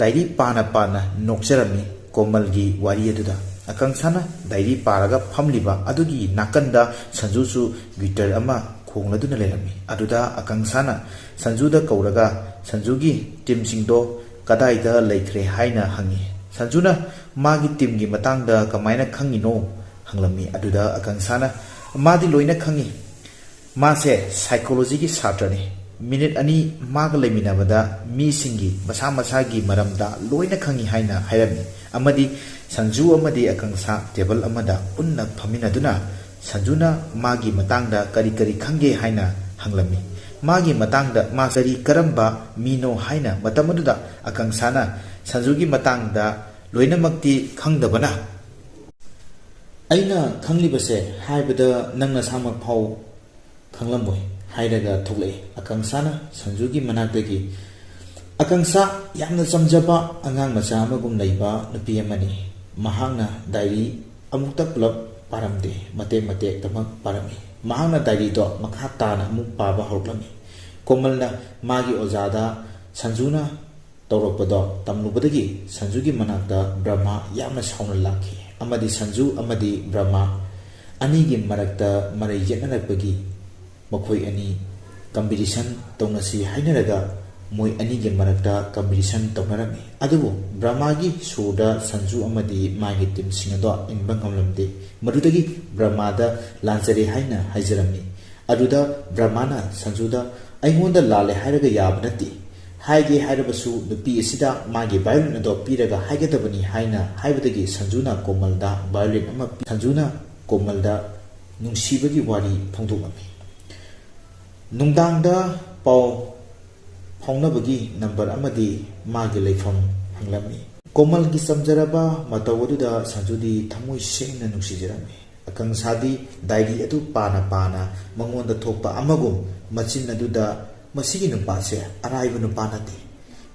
ꯗꯥꯏꯔꯤ ꯄꯥꯅ ꯄꯥꯅ ꯅꯣꯛꯆꯔꯝꯃꯤ ꯀꯣꯃꯜꯒꯤ ꯋꯥꯔꯤ ꯑꯗꯨꯗ꯫ ꯑꯀꯪꯁꯥꯅ ꯗꯥꯏꯔꯤ ꯄꯥꯔꯒ ꯐꯝꯂꯤꯕ ꯑꯗꯨꯒꯤ ꯅꯥꯀꯟꯗ ꯁꯟꯖꯨꯁꯨ ꯒꯤꯇꯔ ꯑꯃ ꯈꯣꯡꯂꯗꯨꯅ ꯂꯩꯔꯝꯃꯤ꯫ ꯑꯗꯨꯗ ꯑꯀꯪꯁꯥꯅ ꯁꯟꯖꯨꯗ ꯀꯧꯔꯒ ꯁꯟꯖꯨꯒꯤ ꯇꯤꯝꯁꯤꯡꯗꯣ ꯀꯗꯥꯏꯗ ꯂꯩꯈ꯭ꯔꯦ ꯍꯥꯏꯅ ꯍꯪꯉꯤ꯫ ꯁꯟꯖꯨꯅ ꯃꯥꯒꯤ ꯇꯤꯝꯒꯤ ꯃꯇꯥꯡꯗ ꯀꯃꯥꯏꯅ ꯈꯪꯉꯤꯅꯣ ꯍꯪꯂꯝꯃꯤ꯫ ꯑꯗꯨꯗ ꯑꯀꯪꯁꯥꯅ ꯃꯥꯗꯤ ꯂꯣꯏꯅ ꯈꯪꯉꯤ, ꯃꯥꯁꯦ ꯁꯥꯏꯀꯣꯂꯣꯖꯤꯒꯤ ꯁꯥꯇ꯭ꯔꯅꯤ, ꯃꯤꯅꯤꯠ 2 ꯃꯥꯒ ꯂꯩꯃꯤꯟꯅꯕꯗ ꯃꯤꯁꯤꯡꯒꯤ ꯃꯁꯥ ꯃꯁꯥꯒꯤ ꯃꯔꯝꯗ ꯂꯣꯏꯅ ꯈꯪꯉꯤ ꯍꯥꯏꯅ ꯍꯥꯏꯔꯝꯃꯤ amadi Sanju amadi Akangsa table amada unna phaminaduna Sanjuna magi matangda kari kari khange haina hanglami magi matangda masari karamba mino haina matamaduda Akangsana Sanjugi matangda loinamakti khangdabana aina khanglibase haibada nangna samak phau khanglamoi hairaga thuklei Akangsana Sanjugi manakdagi Akangsa yamna chamjaba angang macha amagum leiba nupi amani mahangna diary amukta club paramde mate tamak parami mahangna diary do makha tana amuk paba hauklami komalna magi ojada Sanjuna tawrokpado tamlubadagi Sanjugi manakda Brahma yamna sauna lakhi amadi Sanju amadi Brahma anigi marakta marai yetnarakpagi makhoi ani competition tongnasi hainaraga moi anigi marakta competition tongnarami adubu Brahmagi suda Sanju amadi magi team singado inbang ngamlamde madudagi Brahmada lansare haina haijarami aduda Brahmana Sanjuda aingonda lale hairaga yabnati haige hairabasu nupi asida magi violin ado piraga haigadabani haina haibadagi Sanjuna Komalda violin ama Sanjuna Komalda nungsibagi wari phongdokami nungdangda pau phongnabagi number amadi magi leifam hanglami Komalgi samjaraba matawaduda Sanjudi thamoi sengna nungsijarami Akangsadi diary adu pana mangonda thokpa amagum machin aduda masigi nupase araiba nupanati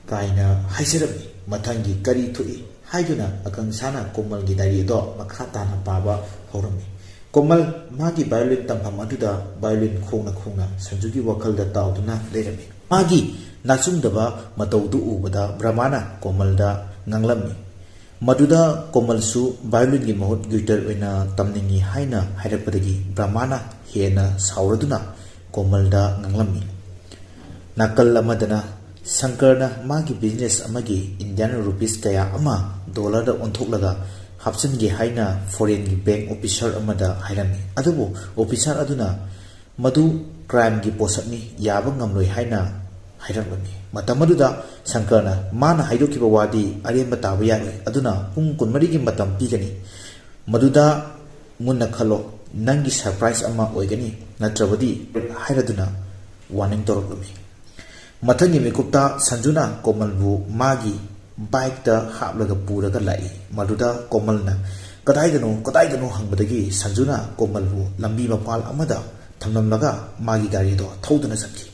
kaina haijarami mathangi kari thui haiduna Akangsana Komalgi diary do makha tana paba horami Komal magi violin tampham aduda violin khongna Sanjugi wakhalda tauduna leirami magi nachumdaba mataudu ubada Brahmana Komalda nganglami maduda Komalsu violin gi mahut guitar oina tamningi haina hairakpadagi Brahmana hena sauraduna Komalda nganglami nakal amadana Sankarna magi business amagi Indian rupees kaya ama dollar da onthoklaga hapchangi haina foreign gi bank officer amada hairami adubu officer aduna madu crime gi posatni yaba ngamloi haina hairamami matamaduda Sankarna mana haidokiba wadi aremba taba yari aduna pung kunmari gi matam pigani maduda munna khalo nangi surprise ama oigani natrabadi hairaduna warning torokami mathangi mikupta Sanjuna Komalbu magi bike da haplaga puraga lai maduda Komalna kadaidano hangbadagi Sanjuna Komalbu lambi mapal amada thamnamlaga magi gari do thauduna sakki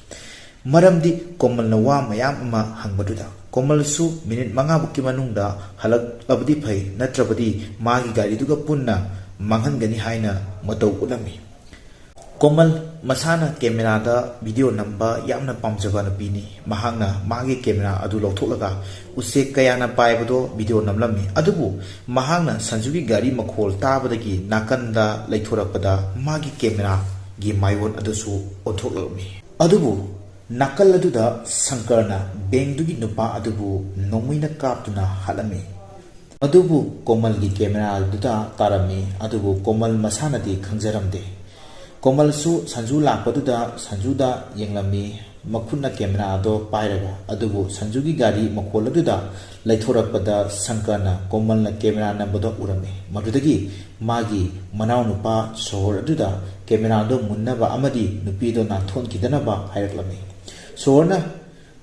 maramdi Komalna wa mayam ama hangbaduda Komalsu minute manga bukki manungda halak abdi phai natrabadi magi gari duga punna manghangani haina matau ulami Komal masana camera da video namba yamna pamjaba na pini mahangna magi camera adu lawthoklaga usek kayana paibado video namlami adubu mahangna Sanjugi gari makhol tabadagi nakanda laithorapada magi camera gi maiwon adusu onthoklami adubu nakal aduda Sankarna bengdugi nupa adubu nomuina kaptuna halami adubu Komal gi camera aduda tarami adubu Komal masana di khangjaramde Komalsu Sanju lakpaduda Sanjuda yenglami makhunna camera ado pairaga adubu Sanjugi gari makholaduda laithorakpada Sankarna Komalna camera nambado urame madudagi magi manau nupa sohor aduda camera ado munnaba amadi nupido nathon kidanaba hairaklami sohorna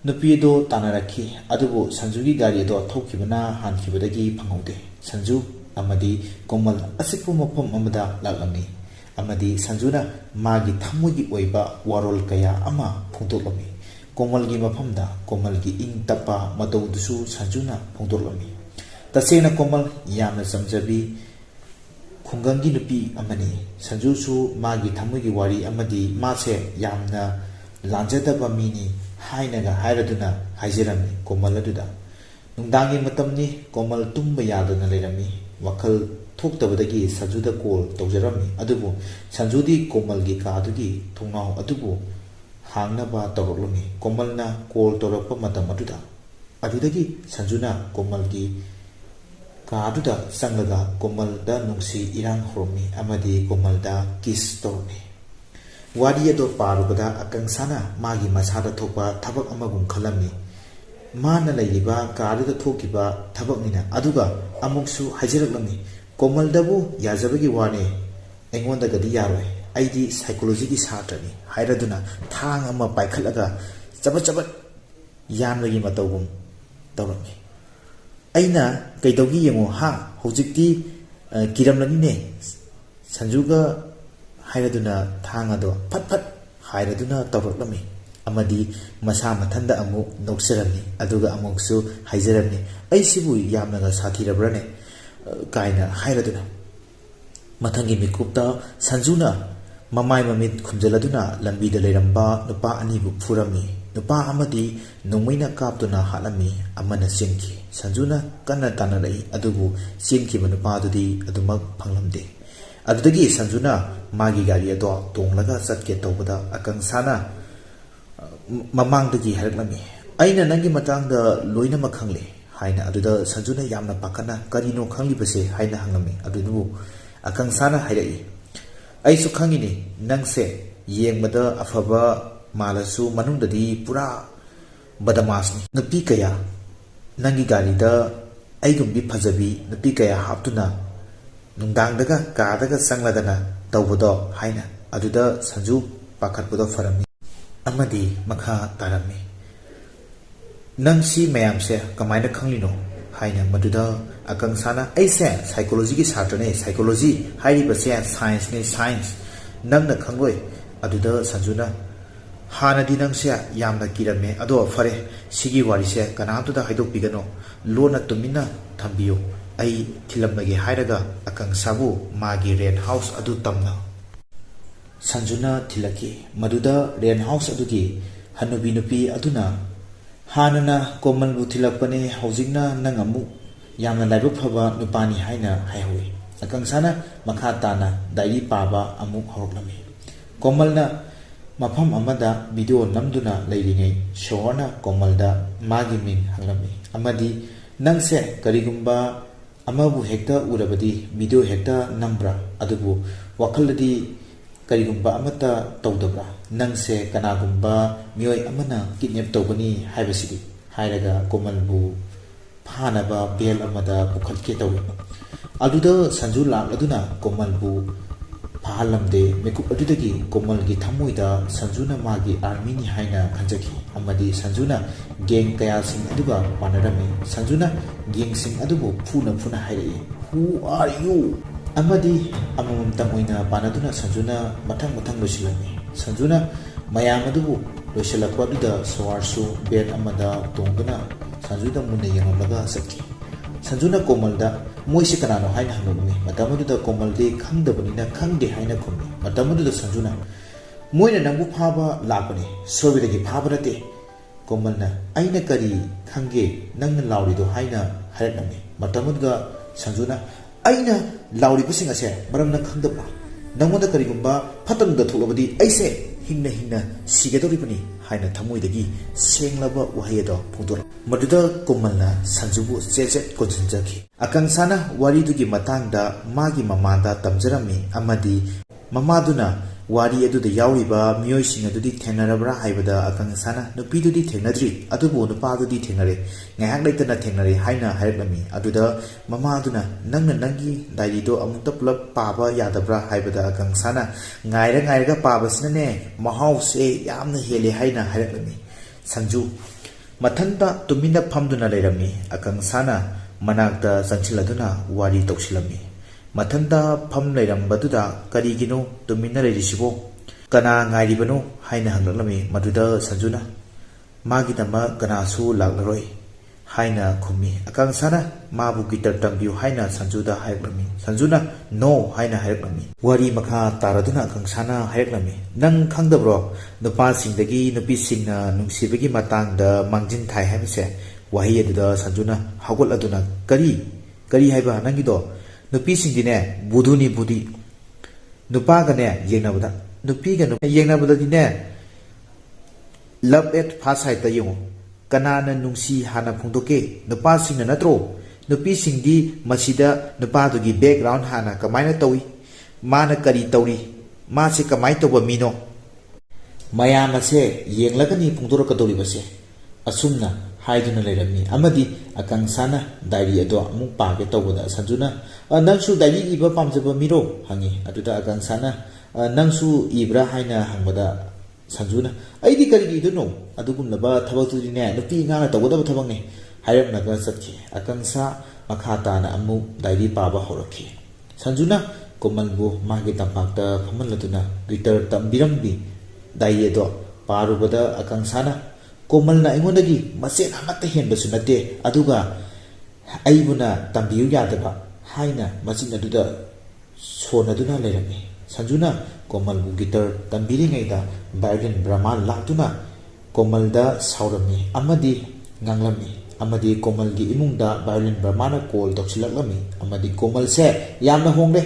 nupido tanarakhi adubu Sanjugi gari do thokibana hankibadagi phangaude Sanju amadi Komal asipu mafam amada laklami amadi Sanjuna magi thamugi oiba warol kaya ama phongdoklami Komalgi mafamda Komalgi ing tapa mataudusu Sanjuna phongdoklami tasena Komal yamna samjabi khungangi nupi amani Sanjusu magi thamugi wari amadi mase yamna lanjadaba mini hainaga hairaduna haijarami Komal aduda nungdangi matamni Komal tumba yaduna leirami wakhal thoktabadagi Sanjuda call tawjarami adubu Sanjudi Komalgi kadugi thongnau adubu hangnaba tawroklami Komalna call tawrakpa matam adudagi Sanjuna Komalgi kaduda sanglaga Komalda nungsi irang horomi amadi Komalda kiss tawrmi wari ado parubada Akangsana magi masada thokpa thabak amagum khalami ꯃꯥꯅ ꯂꯩꯔꯤꯕ ꯀꯥꯗꯨꯗ ꯊꯣꯛꯈꯤꯕ ꯊꯕꯛꯅꯤꯅ ꯑꯗꯨꯒ ꯑꯃꯨꯛꯁꯨ ꯍꯥꯏꯖꯔꯛꯂꯝꯃꯤ ꯀꯣꯃꯜꯗꯕꯨ ꯌꯥꯖꯕꯒꯤ ꯋꯥꯅꯤ ꯑꯩꯉꯣꯟꯗꯒꯗꯤ ꯌꯥꯔꯣꯏ ꯑꯩꯗꯤ ꯁꯥꯏꯀꯣꯂꯣꯖꯤꯒꯤ ꯁꯥꯇ꯭ꯔꯅꯤ ꯍꯥꯏꯔꯗꯨꯅ ꯊꯥꯡ ꯑꯃ ꯄꯥꯏꯈꯠꯂꯒ ꯆꯕꯠ ꯆꯕꯠ ꯌꯥꯟꯕꯒꯤ ꯃꯇꯧꯒꯨꯝ ꯇꯧꯔꯝꯃꯤ ꯑꯩꯅ ꯀꯩꯗꯧꯒꯤ ꯌꯦꯡꯉꯣ ꯍꯧꯖꯤꯛꯇꯤ ꯀꯤꯔꯝꯂꯅꯤꯅꯦ ꯁꯟꯖꯨꯒ ꯍꯥꯏꯔꯗꯨꯅ ꯊꯥꯡ ꯑꯗꯣ ꯐꯠ ꯐꯠ ꯍꯥꯏꯔꯗꯨꯅ ꯇꯧꯔꯛꯂꯝꯃꯤ ꯑꯃꯗꯤ ꯃꯁꯥ ꯃꯊꯟꯗ ꯑꯃꯨꯛ ꯅꯣꯛꯆꯔꯝꯃꯤ ꯑꯗꯨꯒ ꯑꯃꯨꯛꯁꯨ ꯍꯥꯏꯖꯔꯝꯃꯤ ꯑꯩꯁꯤꯕꯨ ꯌꯥꯝꯅꯒ ꯁꯥꯊꯤꯔꯕ꯭ꯔꯅꯦ ꯀꯥꯏꯅ ꯍꯥꯏꯔꯗꯨꯅ ꯃꯊꯪꯒꯤ ꯃꯤꯀꯨꯞꯇ ꯁꯟꯖꯨꯅ ꯃꯃꯥꯏ ꯃꯃꯤꯠ ꯈꯨꯝꯖꯤꯜꯂꯗꯨꯅ ꯂꯝꯕꯤꯗ ꯂꯩꯔꯝꯕ ꯅꯨꯄꯥ ꯑꯅꯤꯕꯨ ꯐꯨꯔꯝꯃꯤ ꯅꯨꯄꯥ ꯑꯃꯗꯤ ꯅꯣꯡꯃꯩꯅ ꯀꯥꯞꯇꯨꯅ ꯍꯥꯠꯂꯝꯃꯤ ꯑꯃꯅ ꯆꯦꯟꯈꯤ ꯁꯟꯖꯨꯅ ꯀꯟꯅ ꯇꯥꯟꯅꯔꯛꯏ ꯑꯗꯨꯕꯨ ꯆꯦꯟꯈꯤꯕ ꯅꯨꯄꯥꯗꯨꯗꯤ ꯑꯗꯨꯃꯛ ꯐꯪꯂꯝꯗꯦ ꯑꯗꯨꯗꯒꯤ ꯁꯟꯖꯨꯅ ꯃꯥꯒꯤ ꯒꯥꯔꯤ ꯑꯗꯣ ꯇꯣꯡꯂꯒ ꯆꯠꯀꯦ ꯇꯧꯕꯗ ꯑꯀꯪꯁꯥꯅ ꯃꯃꯥꯡꯗꯒꯤ ꯍꯥꯏꯔꯛꯂꯝꯃꯤ ꯑꯩꯅ ꯅꯪꯒꯤ ꯃꯇꯥꯡꯗ ꯂꯣꯏꯅꯃꯛ ꯈꯪꯂꯦ ꯍꯥꯏꯅ ꯑꯗꯨꯗ ꯁꯟꯖꯨꯅ ꯌꯥꯝꯅ ꯄꯥꯈꯠꯅ ꯀꯔꯤꯅꯣ ꯈꯪꯂꯤꯕꯁꯦ ꯍꯥꯏꯅ ꯍꯪꯂꯝꯃꯤ ꯑꯗꯨꯕꯨ ꯑꯀꯪꯁꯥꯅ ꯍꯥꯏꯔꯛꯏ ꯑꯩꯁꯨ ꯈꯪꯉꯤꯅꯤ ꯅꯪꯁꯦ ꯌꯦꯡꯕꯗ ꯑꯐꯕ ꯃꯥꯜꯂꯁꯨ ꯃꯅꯨꯡꯗꯗꯤ ꯄꯨꯔꯥ ꯕꯗꯃꯥꯁꯅꯤ ꯅꯨꯄꯤ ꯀꯌꯥ ꯅꯪꯒꯤ ꯒꯥꯔꯤꯗ ꯑꯩꯒꯨꯝꯕꯤ ꯐꯖꯕꯤ ꯅꯨꯄꯤ ꯀꯌꯥ ꯍꯥꯞꯇꯨꯅ ꯅꯨꯡꯗꯥꯡꯗꯒ ꯀꯥꯗꯒ ꯆꯪꯂꯗꯅ ꯇꯧꯕꯗꯣ ꯍꯥꯏꯅ ꯑꯗꯨꯗ ꯁꯟꯖꯨ ꯄꯥꯈꯠꯄꯗꯣ ꯐꯔꯝꯃꯤ ꯑꯃꯗꯤ ꯃꯈꯥ ꯇꯥꯔꯝꯃꯤ ꯅꯪ ꯁꯤ ꯃꯌꯥꯝꯁꯦ ꯀꯃꯥꯏꯅ ꯈꯪꯂꯤꯅꯣ ꯍꯥꯏꯅ ꯃꯗꯨꯗ ꯑꯀꯪꯁꯥꯅ ꯑꯩꯁꯦ ꯁꯥꯏꯀꯣꯂꯣꯖꯤꯒꯤ ꯁꯥꯇ꯭ꯔꯅꯦ ꯁꯥꯏꯀꯣꯂꯣꯖꯤ ꯍꯥꯏꯔꯤꯕꯁꯦ ꯁꯥꯏꯟꯁꯅꯦ ꯁꯥꯏꯟꯁ ꯅꯪꯅ ꯈꯪꯂꯣꯏ ꯑꯗꯨꯗ ꯁꯟꯖꯨꯅ ꯍꯥꯟꯅꯗꯤ ꯅꯪꯁꯦ ꯌꯥꯝꯅ ꯀꯤꯔꯝꯃꯦ ꯑꯗꯣ ꯐꯔꯦ ꯁꯤꯒꯤ ꯋꯥꯔꯤꯁꯦ ꯀꯅꯥꯝꯇꯗ ꯍꯥꯏꯗꯣꯛꯄꯤꯒꯅꯣ ꯂꯣꯟꯅ ꯇꯨꯃꯤꯟꯅ ꯊꯝꯕꯤꯌꯨ ꯑꯩ ꯊꯤꯜꯂꯝꯂꯒꯦ ꯍꯥꯏꯔꯒ ꯑꯀꯪꯁꯥꯕꯨ ꯃꯥꯒꯤ ꯔꯦꯟꯠ ꯍꯥꯎꯁ ꯑꯗꯨ ꯇꯝꯅ ꯁꯟꯖꯨꯅ ꯊꯤꯜꯂꯛꯈꯤ ꯃꯗꯨꯗ ꯔꯦꯟꯠ ꯍꯥꯎꯁ ꯑꯗꯨꯒꯤ ꯍꯟꯅꯨꯕꯤ ꯅꯨꯄꯤ ꯑꯗꯨꯅ ꯍꯥꯟꯅꯅ ꯀꯣꯃꯜꯕꯨ ꯊꯤꯜꯂꯛꯄꯅꯦ ꯍꯧꯖꯤꯛꯅ ꯅꯪ ꯑꯃꯨꯛ ꯌꯥꯝꯅ ꯂꯥꯏꯕꯛ ꯐꯕ ꯅꯨꯄꯥꯅꯤ ꯍꯥꯏꯅ ꯍꯥꯏꯍꯧꯏ ꯑꯀꯪꯁꯥꯅ ꯃꯈꯥ ꯇꯥꯅ ꯗꯥꯏꯔꯤ ꯄꯥꯕ ꯑꯃꯨꯛ ꯍꯧꯔꯛꯂꯝꯃꯤ ꯀꯣꯃꯜꯅ ꯃꯐꯝ ꯑꯃꯗ ꯚꯤꯗꯤꯑꯣ ꯅꯝꯗꯨꯅ ꯂꯩꯔꯤꯉꯩ ꯁꯣꯍꯣꯔꯅ ꯀꯣꯃꯜꯗ ꯃꯥꯒꯤ ꯃꯤꯡ ꯍꯪꯂꯝꯃꯤ ꯑꯃꯗꯤ ꯅꯪꯁꯦ ꯀꯔꯤꯒꯨꯝꯕ ꯑꯃꯕꯨ ꯍꯦꯛꯇ ꯎꯔꯕꯗꯤ ꯚꯤꯗꯤꯑꯣ ꯍꯦꯛꯇ ꯅꯝꯕ꯭ꯔꯥ ꯑꯗꯨꯕꯨ ꯋꯥꯈꯜꯗꯗꯤ ꯀꯔꯤꯒꯨꯝꯕ ꯑꯃꯠꯇ ꯇꯧꯗꯕ꯭ꯔꯥ ꯅꯪꯁꯦ ꯀꯅꯥꯒꯨꯝꯕ ꯃꯤꯑꯣꯏ ꯑꯃꯅ ꯀꯤꯗꯅꯦꯞ ꯇꯧꯒꯅꯤ ꯍꯥꯏꯕꯁꯤꯗꯤ ꯍꯥꯏꯔꯒ ꯀꯣꯃꯜꯕꯨ ꯐꯥꯅꯕ ꯕꯦꯜ ꯑꯃꯗ ꯄꯨꯈꯠꯀꯦ ꯇꯧꯏ ꯑꯗꯨꯗ ꯁꯟꯖꯨ ꯂꯥꯛꯂꯗꯨꯅ ꯀꯣꯃꯜꯕꯨ ꯐꯥꯍꯜꯂꯝꯗꯦ ꯃꯤꯀꯨꯞ ꯑꯗꯨꯗꯒꯤ ꯀꯣꯃꯜꯒꯤ ꯊꯃꯣꯏꯗ ꯁꯟꯖꯨꯅ ꯃꯥꯒꯤ ꯑꯥꯔꯃꯤꯅꯤ ꯍꯥꯏꯅ ꯈꯟꯖꯈꯤ ꯑꯃꯗꯤ ꯁꯟꯖꯨꯅ ꯒꯦꯡ ꯀꯌꯥꯁꯤꯡ ꯑꯗꯨꯒ ꯄꯥꯟꯅꯔꯝꯃꯤ ꯁꯟꯖꯨꯅ ꯒꯦꯡꯁꯤꯡ ꯑꯗꯨꯕꯨ ꯐꯨꯅ ꯐꯨꯅ ꯍꯥꯏꯔꯛꯏ ꯍꯨ ꯑꯥꯔ ꯌꯨ ꯑꯃꯗꯤ ꯑꯃꯃꯝꯇꯪ ꯑꯣꯏꯅ ꯄꯥꯟꯅꯗꯨꯅ ꯁꯟꯖꯨꯅ ꯃꯊꯪ ꯃꯊꯪ ꯂꯣꯏꯁꯤꯜꯂꯝꯃꯤ ꯁꯟꯖꯨꯅ ꯃꯌꯥꯝ ꯑꯗꯨꯕు ꯂꯣꯏꯁꯤꯜꯂꯛꯄ ꯑꯗꯨꯗ ꯁꯣꯋꯥꯔꯁꯨ ꯕꯦꯠ ꯑꯃꯗ ꯇꯣꯡꯗꯨꯅ ꯁꯟꯖꯨꯗ ꯃꯨꯟꯅ ꯌꯦꯡꯂꯝꯂꯒ ꯆꯠꯈꯤ ꯁꯟꯖꯨꯅ ꯀꯣꯃꯜꯗ ꯃꯣꯏꯁꯤ ꯀꯅꯥꯅꯣ ꯍꯥꯏꯅ ꯍꯪꯂꯝꯃꯤ ꯃꯇꯝ ꯑꯗꯨꯗ ꯀꯣꯃꯜꯗꯤ ꯈꯪꯗꯕꯅꯤꯅ ꯈꯪꯗꯦ ꯍꯥꯏꯅ ꯈꯨꯝꯃꯤ ꯃꯇꯝ ꯑꯗꯨꯗ ꯁꯟꯖꯨꯅ ꯃꯣꯏꯅ ꯅꯪꯕꯨ ꯐꯥꯕ ꯂꯥꯛꯄꯅꯤ ꯁꯣꯏꯕꯗꯒꯤ ꯐꯥꯕ ꯅꯠꯇꯦ ꯀꯣꯃꯜꯅ ꯑꯩꯅ ꯀꯔꯤ ꯈꯪꯒꯦ ꯅꯪꯅ ꯂꯥꯎꯔꯤꯗꯣ ꯍꯥꯏꯅ ꯍꯥꯏꯔꯛꯂꯝꯃꯤ ꯃꯇꯝ ꯑꯗꯨꯗ ꯁꯟꯖꯨꯅ ꯑꯩꯅ ꯂꯥꯎꯔꯤꯕꯁꯤꯡ ꯑꯁꯦ ꯃꯔꯝ ꯅꯪ ꯈꯪꯗꯕ꯭ꯔꯥ ꯅꯪꯉꯣꯟꯗ ꯀꯔꯤꯒꯨꯝꯕ ꯐꯠꯇꯅꯨꯡꯗ ꯊꯣꯛꯂꯕꯗꯤ ꯑꯩꯁꯦ ꯍꯤꯡꯅ ꯍꯤꯡꯅ ꯁꯤꯒꯗꯧꯔꯤꯕꯅꯤ ꯍꯥꯏꯅ ꯊꯃꯣꯏꯗꯒꯤ ꯁꯦꯡꯂꯕ ꯋꯥꯍꯩ ꯑꯗꯣ ꯐꯣꯡꯗꯣꯔꯛ ꯃꯗꯨꯗ ꯀꯣꯃꯜꯅ ꯁꯟꯖꯨꯕꯨ ꯆꯦꯠ ꯀꯣꯟꯁꯤꯟꯖꯈꯤ ꯑꯀꯪꯁꯥꯅ ꯋꯥꯔꯤꯗꯨꯒꯤ ꯃꯇꯥꯡꯗ ꯃꯥꯒꯤ ꯃꯃꯥꯗ ꯇꯝꯖꯔꯝꯃꯤ ꯑꯃꯗꯤ ꯃꯃꯥꯗꯨꯅ ꯋꯥꯔꯤ ꯑꯗꯨꯗ ꯌꯥꯎꯔꯤꯕ ꯃꯤꯑꯣꯏꯁꯤꯡ ꯑꯗꯨꯗꯤ ꯊꯦꯡꯅꯔꯕ꯭ꯔꯥ ꯍꯥꯏꯕꯗ ꯑꯀꯪꯁꯥꯅ ꯅꯨꯄꯤꯗꯨꯗꯤ ꯊꯦꯡꯅꯗ꯭ꯔꯤ ꯑꯗꯨꯕꯨ ꯅꯨꯄꯥꯗꯨꯗꯤ ꯊꯦꯡꯅꯔꯦ ꯉꯥꯏꯍꯥꯛ ꯂꯩꯇꯅ ꯊꯦꯡꯅꯔꯦ ꯍꯥꯏꯅ ꯍꯥꯏꯔꯛꯂꯝꯃꯤ ꯑꯗꯨꯗ ꯃꯃꯥꯗꯨꯅ ꯅꯪꯅ ꯅꯪꯒꯤ ꯗꯥꯏꯔꯤꯗꯣ ꯑꯃꯨꯛꯇ ꯄꯨꯂꯞ ꯄꯥꯕ ꯌꯥꯗꯕ꯭ꯔꯥ ꯍꯥꯏꯕꯗ ꯑꯀꯪꯁꯥꯅ ꯉꯥꯏꯔꯒ ꯄꯥꯕꯁꯤꯅꯅꯦ ꯃꯍꯥꯎꯁꯦ ꯌꯥꯝꯅ ꯍꯦꯜꯂꯦ ꯍꯥꯏꯅ ꯍꯥꯏꯔꯛꯂꯝꯃꯤ ꯁꯟꯖꯨ ꯃꯊꯟꯇ ꯇꯨꯃꯤꯟꯅ ꯐꯝꯗꯨꯅ ꯂꯩꯔꯝꯃꯤ ꯑꯀꯪꯁꯥꯅ ꯃꯅꯥꯛꯇ ꯆꯪꯁꯤꯜꯂꯗꯨꯅ ꯋꯥꯔꯤ ꯇꯧꯁꯤꯜꯂꯝꯃꯤ ꯃꯊꯟꯇ ꯐꯝ ꯂꯩꯔꯝꯕꯗꯨꯗ ꯀꯔꯤꯒꯤꯅꯣ ꯇꯨꯃꯤꯟꯅ ꯂꯩꯔꯤꯁꯤꯕꯣ ꯀꯅꯥ ꯉꯥꯏꯔꯤꯕꯅꯣ ꯍꯥꯏꯅ ꯍꯪꯂꯛꯂꯝꯃꯤ ꯃꯗꯨꯗ ꯁꯟꯖꯨꯅ ꯃꯥꯒꯤꯗꯃꯛ ꯀꯅꯥꯁꯨ ꯂꯥꯛꯂꯔꯣꯏ ꯍꯥꯏꯅ ꯈꯨꯝꯃꯤ ꯑꯀꯪꯁꯥꯅ ꯃꯥꯕꯨ ꯒꯤꯇꯔ ꯇꯝꯕꯤꯌꯨ ꯍꯥꯏꯅ ꯁꯟꯖꯨꯗ ꯍꯥꯏꯔꯛꯂꯝꯃꯤ ꯁꯟꯖꯨꯅ ꯅꯣ ꯍꯥꯏꯅ ꯍꯥꯏꯔꯛꯂꯝꯃꯤ ꯋꯥꯔꯤ ꯃꯈꯥ ꯇꯥꯔꯗꯨꯅ ꯑꯀꯪꯁꯥꯅ ꯍꯥꯏꯔꯛꯂꯝꯃꯤ ꯅꯪ ꯈꯪꯗꯕ꯭ꯔꯣ ꯅꯨꯄꯥꯁꯤꯡꯗꯒꯤ ꯅꯨꯄꯤꯁꯤꯡꯅ ꯅꯨꯡꯁꯤꯕꯒꯤ ꯃꯇꯥꯡꯗ ꯃꯥꯡꯖꯤꯟ ꯊꯥꯏ ꯍꯥꯏꯕꯁꯦ ꯋꯥꯍꯩ ꯑꯗꯨꯗ ꯁꯟꯖꯨꯅ ꯍꯧꯒꯠꯂꯗꯨꯅ ꯀꯔꯤ ꯍꯥꯏꯕ ꯅꯪꯒꯤꯗꯣ ꯅꯨꯄꯤꯁꯤꯡꯗꯤꯅꯦ ꯕꯨꯙꯨꯅꯤ ꯕꯨꯙꯤ ꯅꯨꯄꯥꯒꯅꯦ ꯌꯦꯡꯅꯕꯗ ꯅꯨꯄꯤꯒ ꯌꯦꯡꯅꯕꯗꯗꯤꯅꯦ ꯂꯞ ꯑꯦꯠ ꯐꯥꯔꯁ ꯁꯥꯏꯠꯇ ꯌꯦꯡꯉꯨ ꯀꯅꯥꯅ ꯅꯨꯡꯁꯤ ꯍꯥꯟꯅ ꯐꯣꯡꯗꯣꯛꯀꯦ ꯅꯨꯄꯥꯁꯤꯡꯅ ꯅꯠꯇ꯭ꯔꯣ ꯅꯨꯄꯤꯁꯤꯡꯗꯤ ꯃꯁꯤꯗ ꯅꯨꯄꯥꯗꯨꯒꯤ ꯕꯦꯛꯒ꯭ꯔꯥꯎꯟ ꯍꯥꯟꯅ ꯀꯃꯥꯏꯅ ꯇꯧꯏ ꯃꯥꯅ ꯀꯔꯤ ꯇꯧꯔꯤ ꯃꯥꯁꯦ ꯀꯃꯥꯏꯅ ꯇꯧꯕ ꯃꯤꯅꯣ ꯃꯌꯥꯝ ꯑꯁꯦ ꯌꯦꯡꯂꯒꯅꯤ ꯐꯣꯡꯗꯣꯔꯛꯀꯗꯧꯔꯤꯕꯁꯦ ꯑꯁꯨꯝꯅ haiduna leirami amadi akangsana diary ado amuk page tawbada sanjuna nangsu diary iba pamjaba miro hangi aduda akangsana nangsu ibra haina hangbada sanjuna aidi kari iduno adugumlaba thabakudine nupi ngana tawdaba thabakne hairapnaga satki akangsa makhatana amu diary paba horaki sanjuna komalbu magi tampakta phamanladuna twitter tambirambi diary ado parubada akangsana komalna aingonagi masen amata henbasu nate aduga aibuna tambiyu yadaba haina machin aduda sonaduna leirami sanjuna komalbu gitar tambiri ngaida violin brahma laktuna komalda saurami amadi nganglami amadi komalgi imungda violin brahmana call toksilakami amadi komal se yamna hongre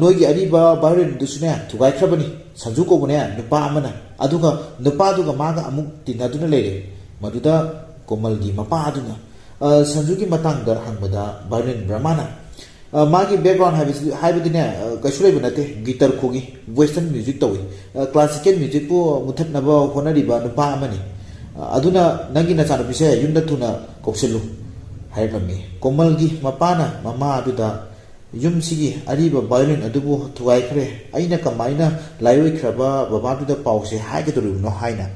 noigi ariba violin dusune thugai khrabani sanju ko bune nupa amana aduga nupa duga maga amuk tinaduna leire maduda komalgi mapa aduna sanjugi matangda hangbada violin brahmana magi background haibidine kasulai bunate guitar khogi western music tawi classical music pu muthatnaba honariba nupa amani aduna nangi na chana pise yunda tuna koksilu haibami komalgi mapana mama aduda yumsigi ariba violin adubu thugai khre aina kamaina laioi khraba babaduda pause haigadoru no haina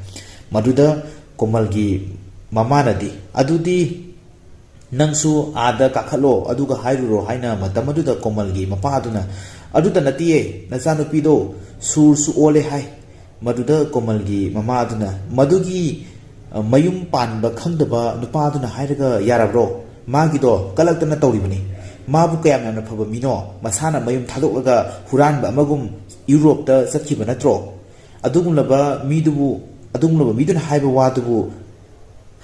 maduda komalgi mamanadi adudi nangsu ada kakhalo aduga hairuro haina matamaduda komalgi mapaduna aduda natiye nachanu pido sursu ole hai maduda komalgi mamaduna madugi mayum panba khangdaba nupaduna hairaga yarabro magido kalaktana tawribani mabu kayamna phaba mino masana mayum thadoklaga huranba amagum europe ta sakhiba natro adugumlaba miduna haiba wadubu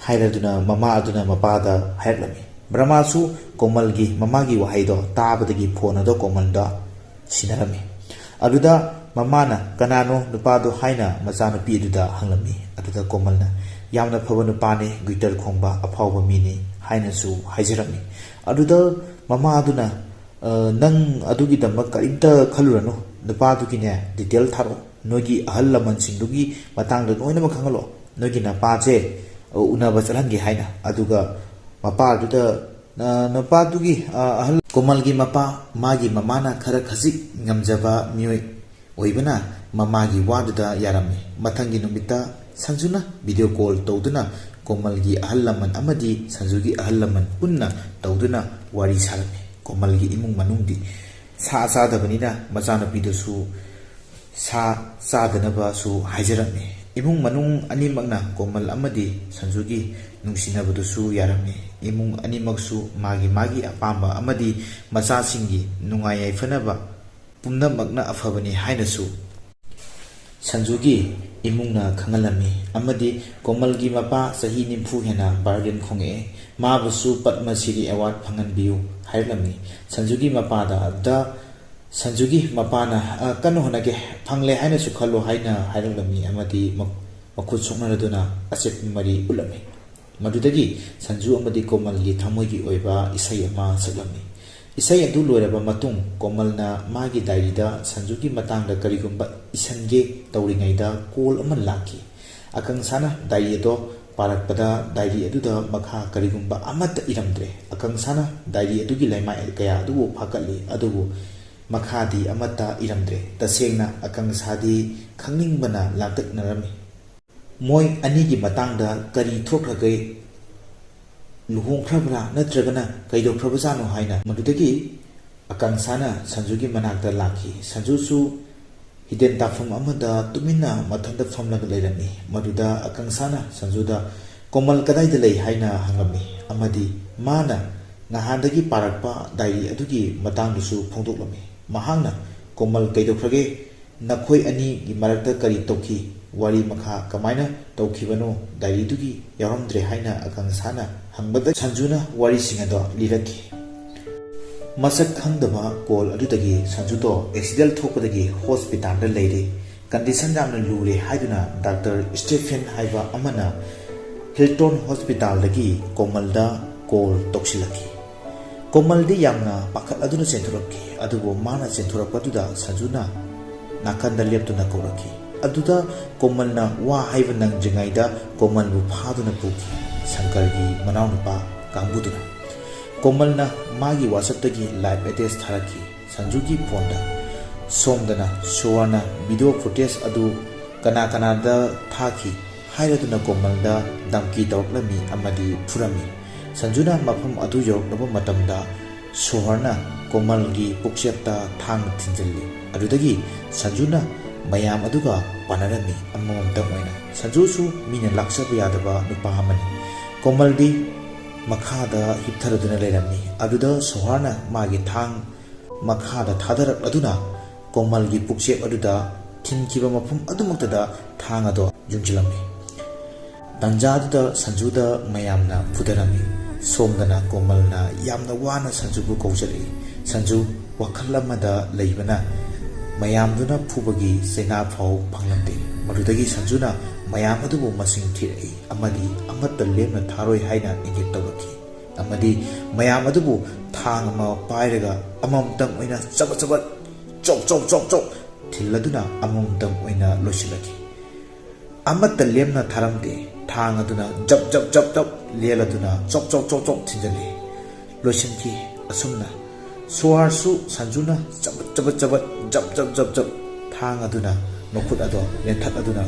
hairaduna mama aduna mapada hairlami brahmasu komalgi mamagi wahaido tabadagi phonado komalda sinarami aduda mamana kanano nupado haina machanu pi aduda hanglami aduda komalna yamna phaba nupane guitar khongba aphawba mini haina su haijirami aduda mama aduna nang adugi damak karinta khalurano nupadugine detail tharo nogi ahal laman singdugi matangda noina makhangalo nogi na paje unaba chalangi haina aduga mapa aduda napadugi ahal komalgi mapa magi mamana khara khajik ngamjaba mioi oibana mamagi waduda yarami mathangi numita sanjuna video call tawduna komalgi ahal laman amadi sanjugi ahal laman punna tawduna wari sarami komalgi imung manungdi sa sadabani machana pidusu sa sadanaba su haijarami imung manung animakna komal amadi sanjugi nungsinabdusu yarami imung animaksu magi apamba amadi macha singi nungai yaifanaba pumnamakna afabani hainasu sanjugi imungna khangalami amadi komalgi mapa sahi nimfu hena bargain khonge mabusu Padma Shri award phanganbiu hairlami sanjugi mapada da sanjugi mapana kanu honage phangle haina su khallo haina hairlami amadi makhut soknaraduna asep mari ulami madudagi sanju amadi komalgi thamoigi oiba isai ama saklami isai adu loiraba matung komalna magi diary-da sanjugi matangda karigumba isange tawringaida call ama laki akangsana diary do parakpada diary aduda makha karigumba amata iramdre akangsana diary adugi laimai kaya adubu phakali adubu makhadi amata iramdre tasengna akangsadi khangningbana lantaknarami moi anigi matangda kari thokragai luhongkhrabra natragana kaidokhrabajano haina madudagi akangsana sanjugi manakta laki sanjusu hidden tafum amada tumina mathanda famlaga leirami maduda akangsana sanjuda komal kadaida lei haina hangami amadi mana ngahandagi parakpa diary adugi matangdusu phongdoklami mahangna komal kaidokhrage nakhoi ani gi marakta kari tokhi wari makha kamaina tawkhibano diary dugi yaramdre haina akangsana hangbada sanjuna wari singado liraki masak khangdaba call adudagi sanjudo accident thopadagi hospital da leire condition jamna lure haiduna Dr. Stephen haiba amana Hilton Hospital dagi komalda call toksilaki komaldi yamna pakhat aduna centuraki adugo mana centurapaduda sanjuna nakanda leptuna koraki aduda komalna wa haiba nang jingaida komalbu phaduna puki Shankargi Manaunupa Kambuduna. Komalna Magi Wasaptagi live attest Haraki, Sanjugi Ponda, Somdana, Suwarna, video footage adu Kana Kanada Thaki, Hairatuna Komalda, Damki Dauklami, Amadi Purami, Sanjuna Mapam Adu York Nova Matamda, Suwarna, Komalgi, Puksheta, Tang Tinjali, Adudagi, Sanjuna, Mayam Aduga, Panarami, Amam Damwena, Sanjusu, Mina Laksa Yadaba, Nupahamani, Komaldi, Makada, Hiptaraduna Lerami, Aduda, Suwarna, Magi Tang, Makada, Tadar Aduna, Komalgi Pukshe Aduda, Tinkiba Mapum Adumaktada, Tangado, Junjilami. Danjada, Sanjuda, Mayamna, Pudarami, Somdana, Komalna, Yamna Wana Sanjubu Kojari, Sanju, Wakalamada, Laibana, Mayamduna Pubagi, Sena Pau, Panglamde, Madudagi Sanjuna, Mayamadu Masing Tiri, Amadi, Amata Lemna Taroi Haina, Ingitawaki, Amadi, Mayamadu, Tangama, Pairaga, Amam Dam Wina, Sabat, Chok, Tiladuna, Amam Dam Wina, Loshilaki. Amata Lemna Taramde, Tangaduna, Jump, Leladuna, Chok, Tinjali, Loshinki, Asumna, Suarsu, Sanjuna, Jump, Tangaduna, Nokudado, Lentataduna,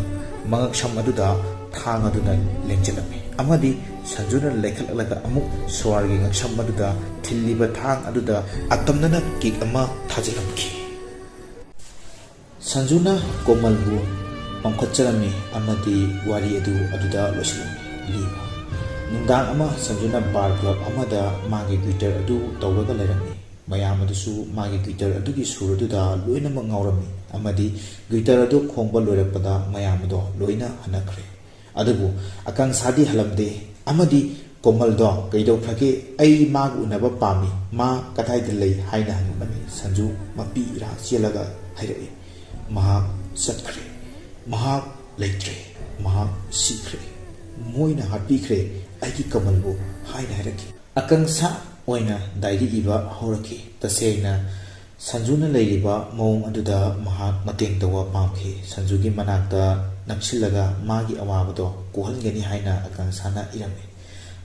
Mangaksham Aduda, Tangaduna, Lenjalami. Amadi, Sanjuna Lekalaka Amuk, Suargi, Shamaduda, Tiliba Tang Aduda, Atamnana, Gig Ama, Tajilamki. Sanjuna, Komalbu, Pangkotcharami, Amadi, Wari Aduda, Loshilami, Liba. Nundang Ama, Sanjuna Bar Club, Amada, Magi Twitter Adu, Tawaga Lerami. Mayamadusu, Magi Twitter Adugi Suraduda, Luina Mangaurami, Amadi, Twitter Adu, Komba Lurapada, Mayamado, Luina Hanakre. Adabu, Akang Sadi Halamde, Amadi, Komaldo, Gaido Prake, Ay Mag Unaba Pami, Ma Katai Delay, Haina Hanumani, Sanju, Mapira, Sielaga, Haire, Mahak Satkre, Mahak Laitre, Mahak Sikre, Moina Hapikre, Aiki Kamalbo, Haina Haraki. Akang Sa, Oina, Daidi Iba, Horaki, Tasena, Sanjuna Layliba, Mong Aduda, Mahak Mateng Tawa Pamki, Sanjugi Manakta, Naksilaga, Magi Awabado, Kuhangani Haina, Akang Sana Irame.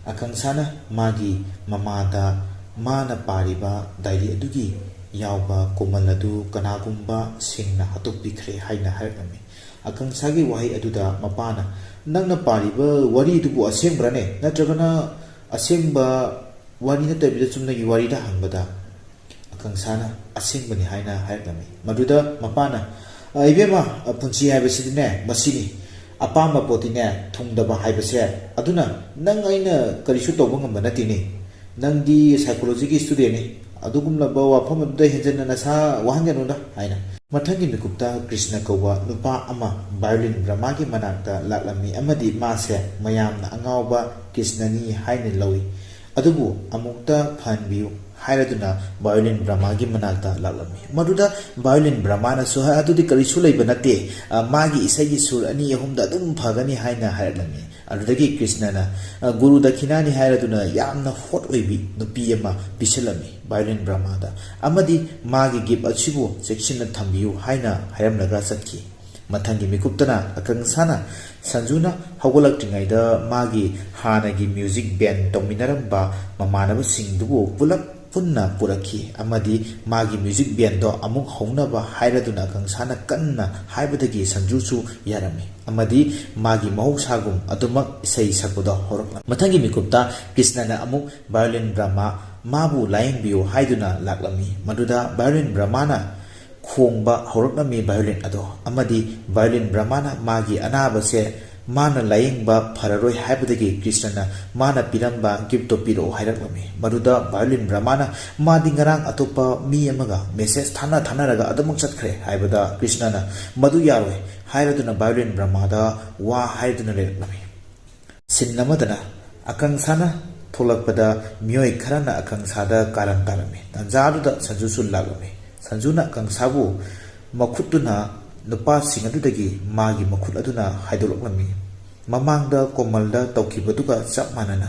Akang Sana, Magi, Mamada, Mana Pariba, Daidi Adugi, Yauba, Komaladu, Kanagumba, Singna, Hatupikre, Haina Harkami. Akang Sagi Wahi Aduda, Mapana, Nangna Pariba, Wari Dubu Asem Brane, Natragana, Asemba, Wari Natabida Sumnagi Warida Hambada. Akang Sana, Asembani Haina Harkami. Maduda, Mapana, Ibema, Punchi Habasidine, Masini, Apama Potine, Tungdaba Habase, Aduna, Nangaina, Karishuto Manatini, Nandi psychology student, Adugumla Bawa Poma de Henjanasa, Wahanganunda, Haina. Matangi Mikupta, Krishna Kawa, Lupa Ama, Violin Brahmaki Manakta, Latlami, Amadi Mase, Mayam, Angauba, Kisnani, Haine Lowy. Adubu, Amukta, Panview, Hairaduna, Violin Brahmagi Manakta, Latlami. Maduda, Violin Brahmana Suha, Adu the Karisula Banate, Magi Isagi Sur, Ani Humda, Dum Pagani Haina Haradami. Adudagi Krishnana, Guru Dakinani Hairaduna, Yamna Hot Wabi, Nupiama, Pishalami, Violin Brahmada, Amadi, Magi Gib Achibu, section of Tambiu, Haina, Hayam Nagasaki, Matangi Mikuptana, Akang Sana, Sanjuna, Hawalak Tingaida, Magi, Hanagi music band, Dominaramba, Mamana sing Dubu, Pulak. Punna Puraki, Amadi, Magi music band, Amuk Honaba, Hairaduna Kangsana Kanna, Haibadagi, Sanjusu, Yarami, Amadi, Magi Mahu Sagum, Atumak, Say Sakuda, Horokla. Matangi Mikupta, Kisnana Amuk, Violin Brahma, Mabu, Lying Bio, Haiduna, Laklami, Maduda, Violin Brahmana, Kongba, Horoknami, Violin Ado, Amadi, Violin Brahmana, Magi, Anaba se, Mana Lying Ba, Pararoi Haibadagi, Krishna, Mana Piramba, Gipto Piro, Hairakami, Maduda, Violin Brahmana, Madingarang Atopa, Miyamaga, Message Tanaraga, Adamuk Satkre, Haibada, Krishna, Madu Yarwe, Hairaduna, Violin Brahmada, Wa Haiduna Lami. Sinamadana, Akang Sana, Tolakpada, Mioy Karana, Akang Sada, Karankarami, Tanzaduda, Sanjusul Lagami, Sanjuna Kang Sabu, Makutuna, Nupa Singadudagi, Magi Makuladuna, Hydolokami, Mamanga, Komalda, Taukibaduga, Sapmanana,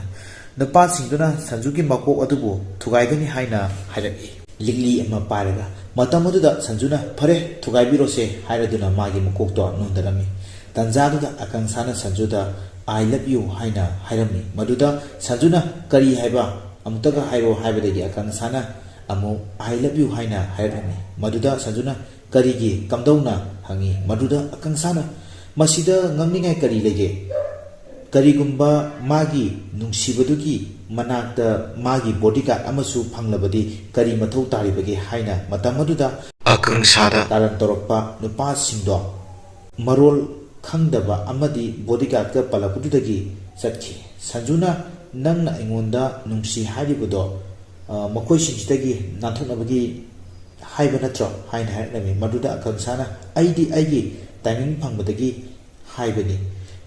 Nupa Singduna, Sanjuki Mako Adubu, Tugaigani Haina, Hairabi, Ligli and Maparaga, Matamaduda, Sanjuna, Pare, Tugaibirose, Hairaduna, Magi Makokto, Nundarami, Tanzaduda, Akansana Sanjuda, I love you haina hairami maduda sanjuna kari haiba amtaga hairo haibadagi akangsana amu I love you haina hairami maduda sanjuna kari gi kamdauna hangi maduda akangsana masida ngangningai kari lege karigumba magi nungsibadugi manakta magi bodyguard amasu phanglabadi kari mathau taribagi haina matamaduda akangsada taran torokpa nupa singdo marol khangdaba amadi bodyguard ka palapududagi satki sanjuna nangna ingonda nungsi haribudo makoi singsidagi nathunabagi haiba natro haina hairami maduda akangsana aigi timing phangbadagi haibani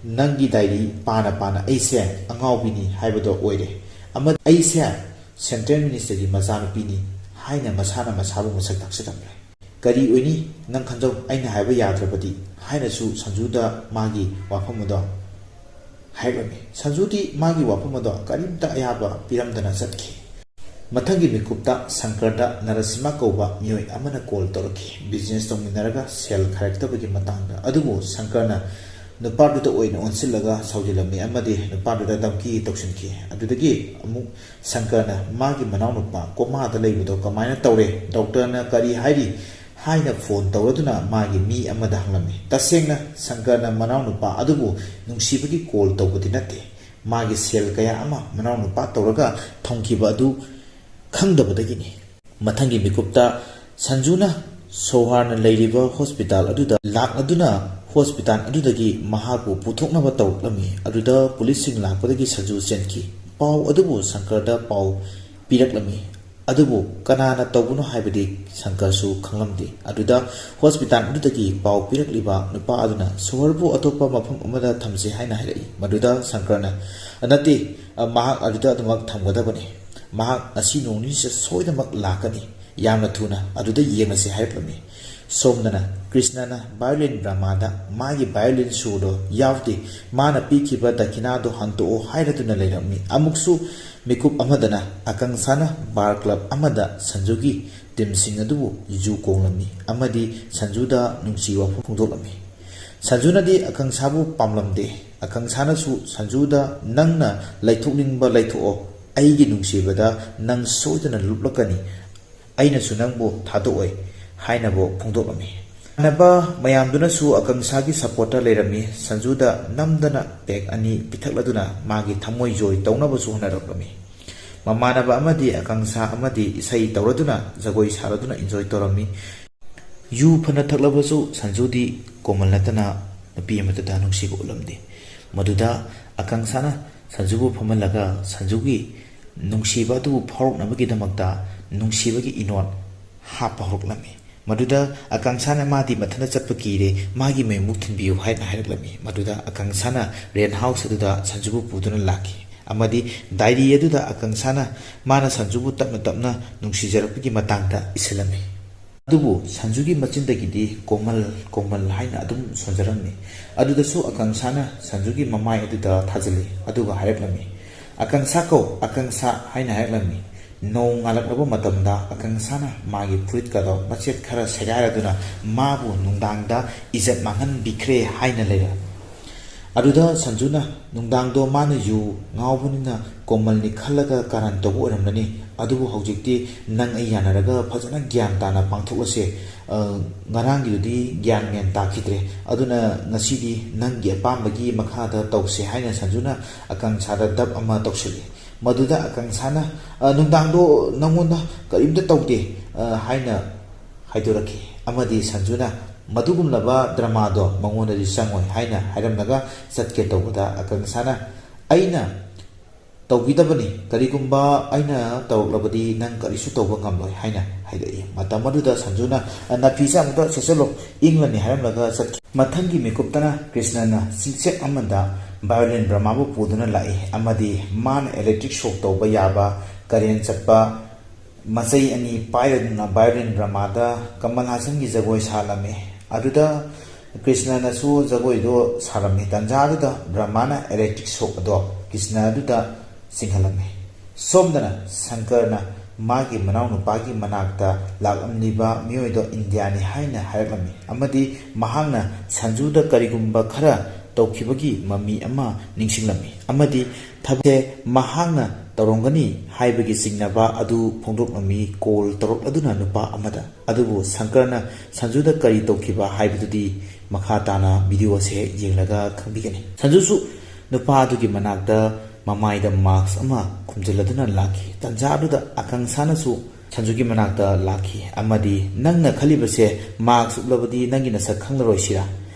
nangi dairi pana aise angawbini haibado oire ama aise central minister gi mazana pini haina masana masabu masak taksidamre kari oini nang khanjau aina haiba yadrabadi haina su sanjuda magi wafamado haibami sanjudi magi wafamado karimta ayaba piramdana satki mathangi mikupta sankarda narasima kauba mioi amana call torki business tominaraga sel kharaktabagi matangda adubu sankarna nupaduda oina onsilaga saujilami amadi nupaduda damki toksinki adudagi amu sankarna magi manaw nupa koma da leibudo kamaina tawre doctor na kari hairi haina phone tawraduna magi mi amada hanglami tasengna sankarna manaw nupa adubu nungsibagi call tawbudi nate magi sel kaya ama manaw nupa tawraga thongkiba adu khangdabadagini mathangi mikupta sanjuna soharna leiriba hospital aduda lakaduna hospital adudagi mahaku puthoknaba tawlami aduda police sing lakpadagi sanju chenki pau adubu sankarda pau piraklami adubu kanana tawbuno haibadi sankarsu khanglamdi aduda hospital adudagi pau pirakliba nupa aduna soharbu atopa mafam amada thamse haina hairai maduda sankarna anati mahak aduda adumak thamgadabani mahak asi noni se soidamak lakani yamna thuna aduda yengase haiplami somnana krishnana violin brahmada magi violin sudo yavti mana pikiba dakina do hanto hairatuna leirami amuksu mikup amadana akangsana bar club amada sanjugi timsing adubu ju konglami amadi sanjuda nungsi wa phungdolami sanjuna di akangsabu pamlamde akangsana su sanjuda nangna laithokningba laitho aigi nungsibada nang soidana luplakani aina su nangbo thadoi hainabo phungdolami naba mayamduna su akangsagi supporter leirami sanjuda namdana pek ani pithakladuna magi thamoi joy tawnaba su honaroklami mamanaba amadi akangsa amadi isai tawraduna jagoi saraduna enjoy torami yu phana thaklabasu sanjudi komalnatana napi amata nungsi ko ulamdi maduda akangsana sanjubu phamalaga sanjugi nungsiba du phoroknabagi damakta nungsibagi inot hapa hoklami maduda akangsana madi mathana chapakire magi me mukhinbiu haina hairaklami maduda akangsana ren house aduda sanjubu puduna laki amadi diary aduda akangsana mana sanjubu tapna nungsijarapagi matangta isilami adubu sanjugi machindagidi komal haina adum sonjarami aduda su akangsana sanjugi mamai aduda thajali aduga hairaklami akangsa ko akangsa haina hairaklami nong alaklabo matamda akangsana magi fruit kado machet khara segaraduna mabu nungdangda izat mangan bikre haina leira aduda sanjuna nungdangdo mana yu ngawbunina komalni khalaga karan tobu oramnani adubu hojikti nang ai yanaraga phajana gyan tana pangtholase ngarangiludi gyan men takhidre aduna ngasidi nangi apambagi makhada tawse haina sanjuna akangsada dab ama tawsili maduda akangsana nungdangdo nangonda karimta tawde haina haidoraki amadi sanjuna madugumlaba drama do mangonda sangoi haina hairamnaga satke tawda akangsana aina tawbidabani karigumba aina tawlabadi nang karisu tawba ngamloi haina haidai matamaduda sanjuna nafisa amta seselo inglani hairamnaga satke mathangi mikuptana krishnana singsek amanda violin brahmabu puduna lai amadi man electric shock tawba yaba karen chatpa masai ani pairaduna violin brahmada kamal hasan gi jagoi salame aduda krishna na su jagoi do salame tanjaduda brahmana electric shock do krishna aduda singhalame somdana sankarna magi manaw nupagi manakta lakamniba mioi do india ni haina hairamami amadi mahangna sanjuda karigumba khara ꯇꯧꯈꯤꯕꯒꯤ ꯃꯃꯤ ꯑꯃ ꯅꯤꯡꯁꯤꯡꯂꯝꯃꯤ ꯑꯃꯗꯤ ꯊꯕꯛꯁꯦ ꯃꯍꯥꯛꯅ ꯇꯧꯔꯝꯒꯅꯤ ꯍꯥꯏꯕꯒꯤ ꯆꯤꯡꯅꯕ ꯑꯗꯨ ꯐꯣꯡꯗꯣꯛꯂꯝꯃꯤ ꯀꯣꯜ ꯇꯧꯔꯛꯂꯗꯨꯅ ꯅꯨꯄꯥ ꯑꯃꯗ ꯑꯗꯨꯕꯨ ꯁꯪꯀꯔꯅ ꯁꯟꯖꯨꯗ ꯀꯔꯤ ꯇꯧꯈꯤꯕ ꯍꯥꯏꯕꯗꯨꯗꯤ ꯃꯈꯥ ꯇꯥꯅ ꯚꯤꯗꯤꯑꯣ ꯑꯁꯤ ꯌꯦꯡꯂꯒ ꯈꯪꯕꯤꯒꯅꯤ ꯁꯟꯖꯨꯁꯨ ꯅꯨꯄꯥ ꯑꯗꯨꯒꯤ ꯃꯅꯥꯛꯇ ꯃꯃꯥꯏꯗ ꯃꯥꯛꯁ ꯑꯃ ꯈꯨꯝꯖꯤꯜꯂꯗꯨꯅ ꯂꯥꯛꯈꯤ ꯇꯟꯖꯥ ꯑꯗꯨꯗ ꯑꯀꯪꯁꯥꯅꯁꯨ ꯁꯟꯖꯨꯒꯤ ꯃꯅꯥꯛꯇ ꯂꯥꯛꯈꯤ ꯑꯃꯗꯤ ꯅꯪꯅ ꯈꯜꯂꯤꯕꯁꯦ ꯃꯥꯛꯁ ꯎꯠꯂꯕꯗꯤ ꯅꯪꯒꯤ ꯅꯁꯛ ꯈꯪꯂꯔꯣꯏꯁꯤꯔꯥ